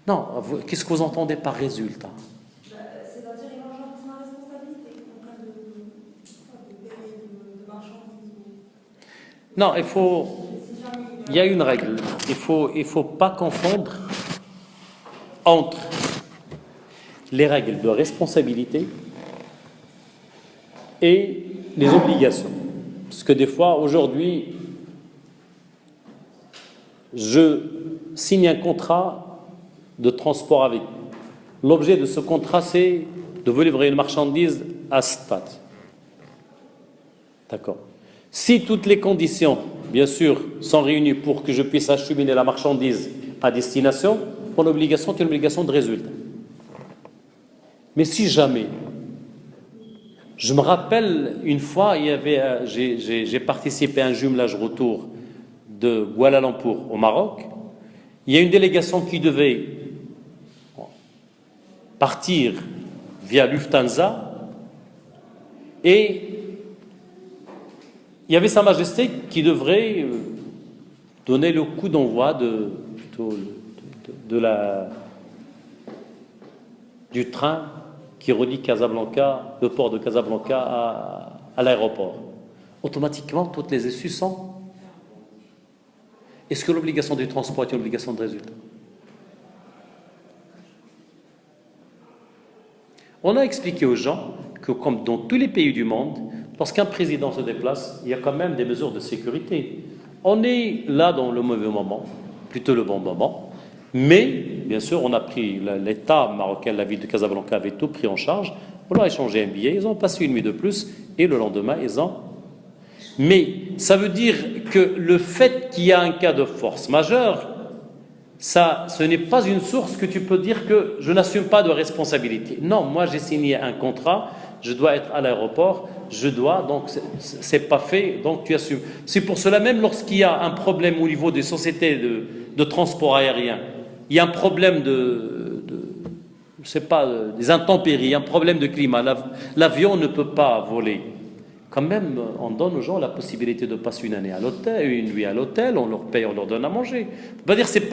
Non, qu'est-ce que vous entendez par résultat? C'est-à-dire qu'il engendre sa responsabilité en cas de péril de marchandises. Non, il y a une règle. Il faut pas confondre entre les règles de responsabilité et les obligations. Parce que des fois, aujourd'hui, je signe un contrat de transport avec vous. L'objet de ce contrat, c'est de vous livrer une marchandise à Stade. D'accord. Si toutes les conditions, bien sûr, sont réunies pour que je puisse acheminer la marchandise à destination, mon obligation est une obligation de résultat. Mais si jamais, je me rappelle une fois, j'ai participé à un jumelage retour de Kuala Lumpur au Maroc. Il y a une délégation qui devait partir via Lufthansa et il y avait Sa Majesté qui devrait donner le coup d'envoi du train qui relie Casablanca, le port de Casablanca à l'aéroport. Automatiquement, toutes les issues sont. Est-ce que l'obligation du transport est une obligation de résultat? On a expliqué aux gens que, comme dans tous les pays du monde, lorsqu'un président se déplace, il y a quand même des mesures de sécurité. On est là dans le mauvais moment, plutôt le bon moment, mais bien sûr, on a pris l'État marocain, la ville de Casablanca avait tout pris en charge. On leur a échangé un billet, ils ont passé une nuit de plus et le lendemain, ils ont. Mais ça veut dire que le fait qu'il y a un cas de force majeure, ce n'est pas une source que tu peux dire que je n'assume pas de responsabilité. Non, moi j'ai signé un contrat, je dois être à l'aéroport, donc c'est pas fait, donc tu assumes. C'est pour cela même lorsqu'il y a un problème au niveau des sociétés de transport aérien, il y a un problème je sais pas, des intempéries, un problème de climat, l'avion ne peut pas voler. Quand même, on donne aux gens la possibilité de passer une année à l'hôtel, une nuit à l'hôtel, on leur paye, on leur donne à manger. On ne peut pas dire c'est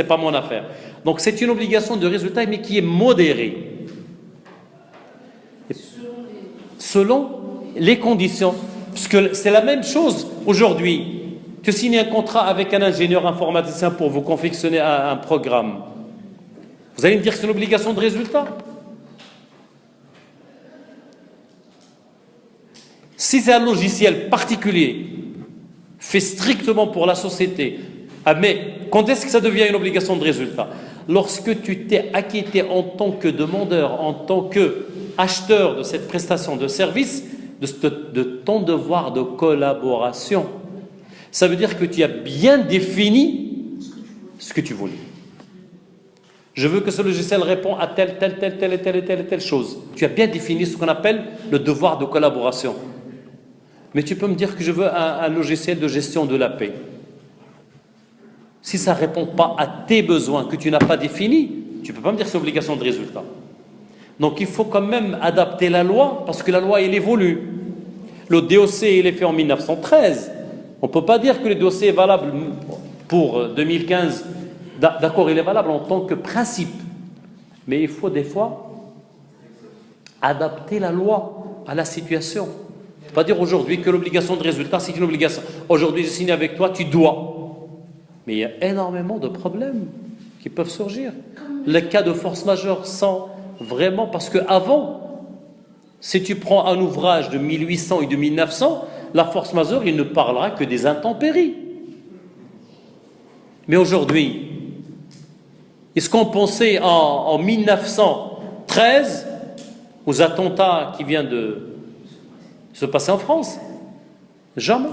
pas mon affaire. Donc c'est une obligation de résultat, mais qui est modérée. Selon les conditions. Parce que c'est la même chose aujourd'hui. Tu signes un contrat avec un ingénieur informaticien pour vous confectionner un programme. Vous allez me dire que c'est une obligation de résultat? Si c'est un logiciel particulier, fait strictement pour la société, mais quand est-ce que ça devient une obligation de résultat? Lorsque tu t'es acquitté en tant que demandeur, en tant qu'acheteur de cette prestation de service, de ton devoir de collaboration. Ça veut dire que tu as bien défini ce que tu voulais. Je veux que ce logiciel réponde à telle chose. Tu as bien défini ce qu'on appelle le devoir de collaboration. Mais tu peux me dire que je veux un logiciel de gestion de la paix. Si ça ne répond pas à tes besoins que tu n'as pas définis, tu ne peux pas me dire que c'est obligation de résultat. Donc il faut quand même adapter la loi, parce que la loi, elle évolue. Le DOC, il est fait en 1913. On ne peut pas dire que le DOC est valable pour 2015. D'accord, il est valable en tant que principe. Mais il faut des fois adapter la loi à la situation. Pas dire aujourd'hui que l'obligation de résultat, c'est une obligation. Aujourd'hui, je signe avec toi, tu dois. Mais il y a énormément de problèmes qui peuvent surgir. Les cas de force majeure sont vraiment... Parce qu'avant, si tu prends un ouvrage de 1800 et de 1900, la force majeure, il ne parlera que des intempéries. Mais aujourd'hui, est-ce qu'on pensait en 1913 aux attentats qui viennent de se passer en France? Jamais.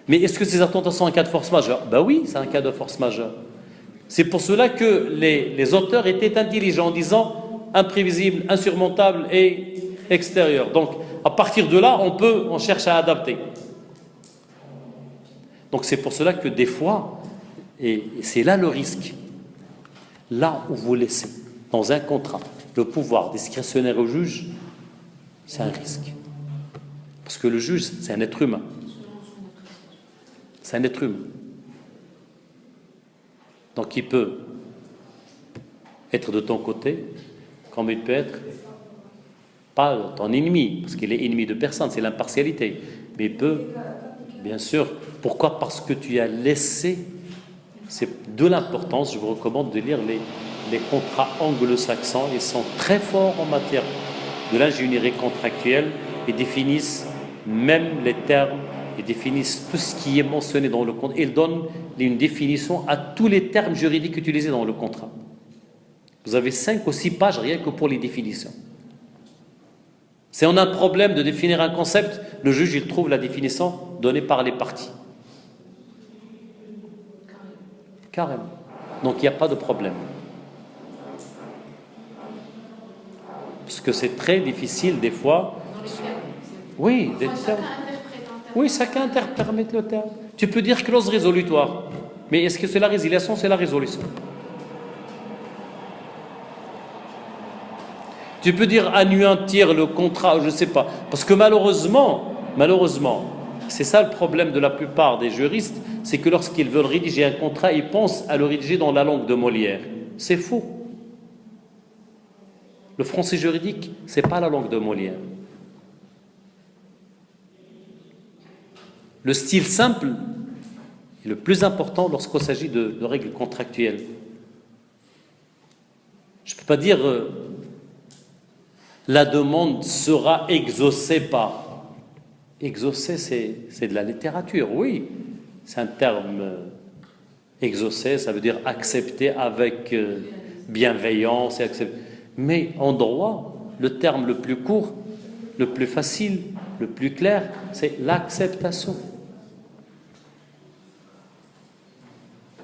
Mais est-ce que ces attentats sont un cas de force majeure? Ben oui, c'est un cas de force majeure. C'est pour cela que les auteurs étaient intelligents en disant imprévisible, insurmontable et extérieur. Donc, à partir de là, on cherche à adapter. Donc, c'est pour cela que des fois, et c'est là le risque, là où vous laissez dans un contrat le pouvoir discrétionnaire au juge, c'est un risque. Parce que le juge, c'est un être humain. C'est un être humain. Donc il peut être de ton côté, comme il peut être pas ton ennemi, parce qu'il est ennemi de personne, c'est l'impartialité. Mais il peut, bien sûr, pourquoi? Parce que tu as laissé, c'est de l'importance, je vous recommande de lire les contrats anglo-saxons, ils sont très forts en matière de l'ingénierie contractuelle et définissent même les termes, et définissent tout ce qui est mentionné dans le contrat. Ils donnent une définition à tous les termes juridiques utilisés dans le contrat. Vous avez 5 ou 6 pages rien que pour les définitions. Si on a un problème de définir un concept, le juge il trouve la définition donnée par les parties. Carrément. Donc il n'y a pas de problème. Parce que c'est très difficile des fois. Oui, des termes. Oui, chacun interprète le terme. Tu peux dire clause résolutoire, mais est-ce que c'est la résiliation, c'est la résolution? Tu peux dire anéantir le contrat, je ne sais pas. Parce que malheureusement, c'est ça le problème de la plupart des juristes, c'est que lorsqu'ils veulent rédiger un contrat, ils pensent à le rédiger dans la langue de Molière. C'est faux. Le français juridique, ce n'est pas la langue de Molière. Le style simple est le plus important lorsqu'il s'agit de règles contractuelles. Je ne peux pas dire la demande sera exaucée par. Exaucer, c'est de la littérature, oui. C'est un terme exaucer, ça veut dire accepter avec bienveillance. Mais en droit, le terme le plus court, le plus facile, le plus clair, c'est l'acceptation.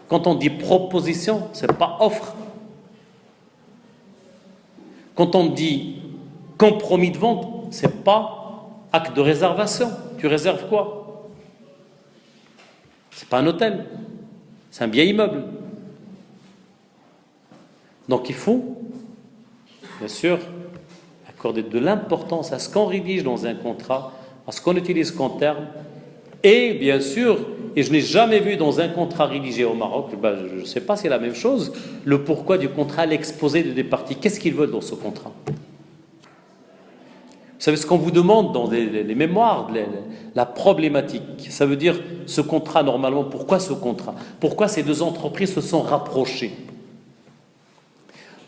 Quand on dit proposition, ce n'est pas offre. Quand on dit compromis de vente, ce n'est pas acte de réservation. Tu réserves quoi? Ce n'est pas un hôtel, c'est un bien immeuble. Donc il faut, bien sûr, accorder de l'importance à ce qu'on rédige dans un contrat, à ce qu'on utilise comme terme, et bien sûr, et je n'ai jamais vu dans un contrat rédigé au Maroc, je ne sais pas si c'est la même chose, le pourquoi du contrat, l'exposé des parties. Qu'est-ce qu'ils veulent dans ce contrat? Vous savez ce qu'on vous demande dans les mémoires, la problématique. Ça veut dire ce contrat, normalement, pourquoi ce contrat? Pourquoi ces deux entreprises se sont rapprochées?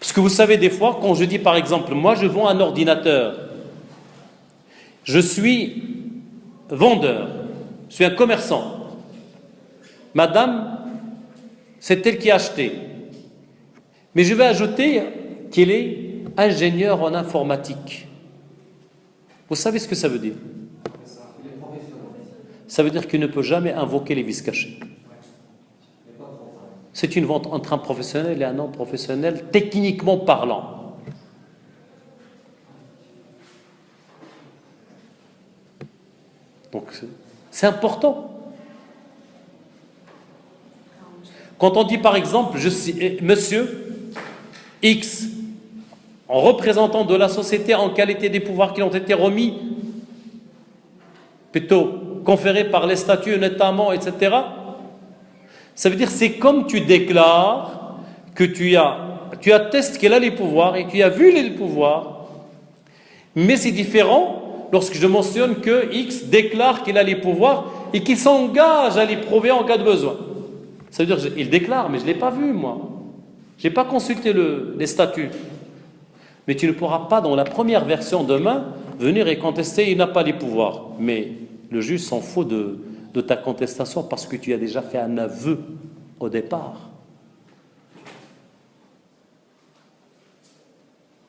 Parce que vous savez, des fois, quand je dis par exemple, moi je vends un ordinateur, je suis vendeur, je suis un commerçant. Madame, c'est elle qui a acheté. Mais je vais ajouter qu'elle est ingénieure en informatique. Vous savez ce que ça veut dire? Ça veut dire qu'il ne peut jamais invoquer les vices cachés. C'est une vente entre un professionnel et un non professionnel, techniquement parlant. Donc, c'est important. Quand on dit par exemple, monsieur X, en représentant de la société en qualité des pouvoirs qui ont été remis, plutôt conférés par les statuts notamment, etc., ça veut dire c'est comme tu déclares que tu attestes qu'elle a les pouvoirs et tu as vu les pouvoirs, mais c'est différent lorsque je mentionne que X déclare qu'il a les pouvoirs et qu'il s'engage à les prouver en cas de besoin. Ça veut dire qu'il déclare, mais je ne l'ai pas vu moi. Je n'ai pas consulté les statuts. Mais tu ne pourras pas, dans la première version demain, venir et contester, il n'a pas les pouvoirs. Mais le juge s'en fout de ta contestation parce que tu as déjà fait un aveu au départ.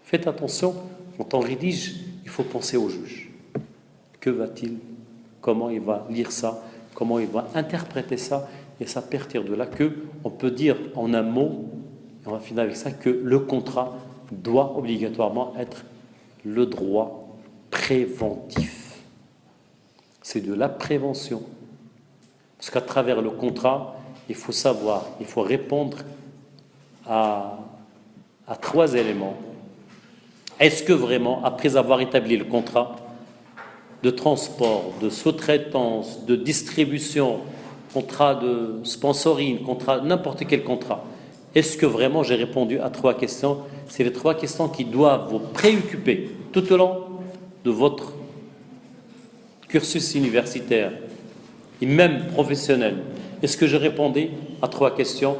Faites attention, quand on rédige, il faut penser au juge. Que va-t-il? Comment il va lire ça? Comment il va interpréter ça? Et c'est à partir de là qu'on peut dire en un mot, et on va finir avec ça, que le contrat doit obligatoirement être le droit préventif. C'est de la prévention. Parce qu'à travers le contrat, il faut savoir, il faut répondre à 3 éléments. Est-ce que vraiment, après avoir établi le contrat de transport, de sous-traitance, de distribution, contrat de sponsoring, contrat, n'importe quel contrat, est-ce que vraiment j'ai répondu à 3 questions? C'est les 3 questions qui doivent vous préoccuper tout au long de votre cursus universitaire et même professionnel. Est-ce que j'ai répondu à 3 questions?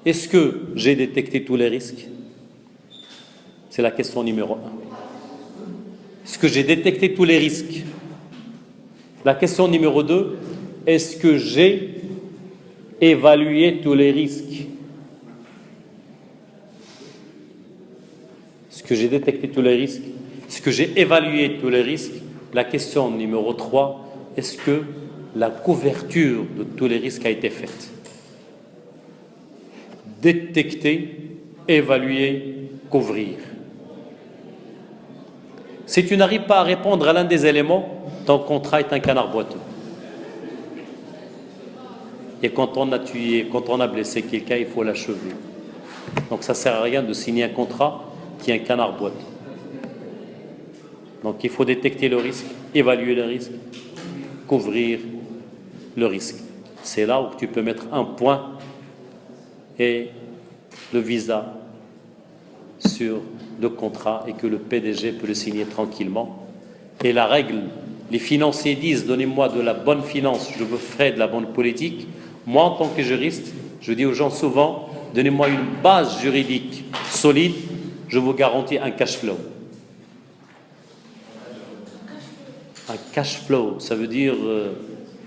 Est-ce que j'ai détecté tous les risques? C'est la question numéro 1. Est-ce que j'ai détecté tous les risques? La question numéro 2, est-ce que j'ai évalué tous les risques? Est-ce que j'ai détecté tous les risques? Est-ce que j'ai évalué tous les risques? La question numéro 3, est-ce que la couverture de tous les risques a été faite? Détecter, évaluer, couvrir. Si tu n'arrives pas à répondre à l'un des éléments, ton contrat est un canard boiteux. Et quand on a blessé quelqu'un, il faut l'achever. Donc ça ne sert à rien de signer un contrat qui est un canard boiteux. Donc il faut détecter le risque, évaluer le risque, couvrir le risque. C'est là où tu peux mettre un point et le visa sur le contrat et que le PDG peut le signer tranquillement. Et la règle, les financiers disent, donnez-moi de la bonne finance, je vous ferai de la bonne politique. Moi, en tant que juriste, je dis aux gens souvent, donnez-moi une base juridique solide, je vous garantis un cash flow. Un cash flow, ça veut dire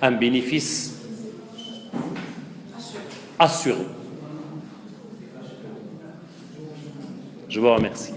un bénéfice assuré. Je vous remercie.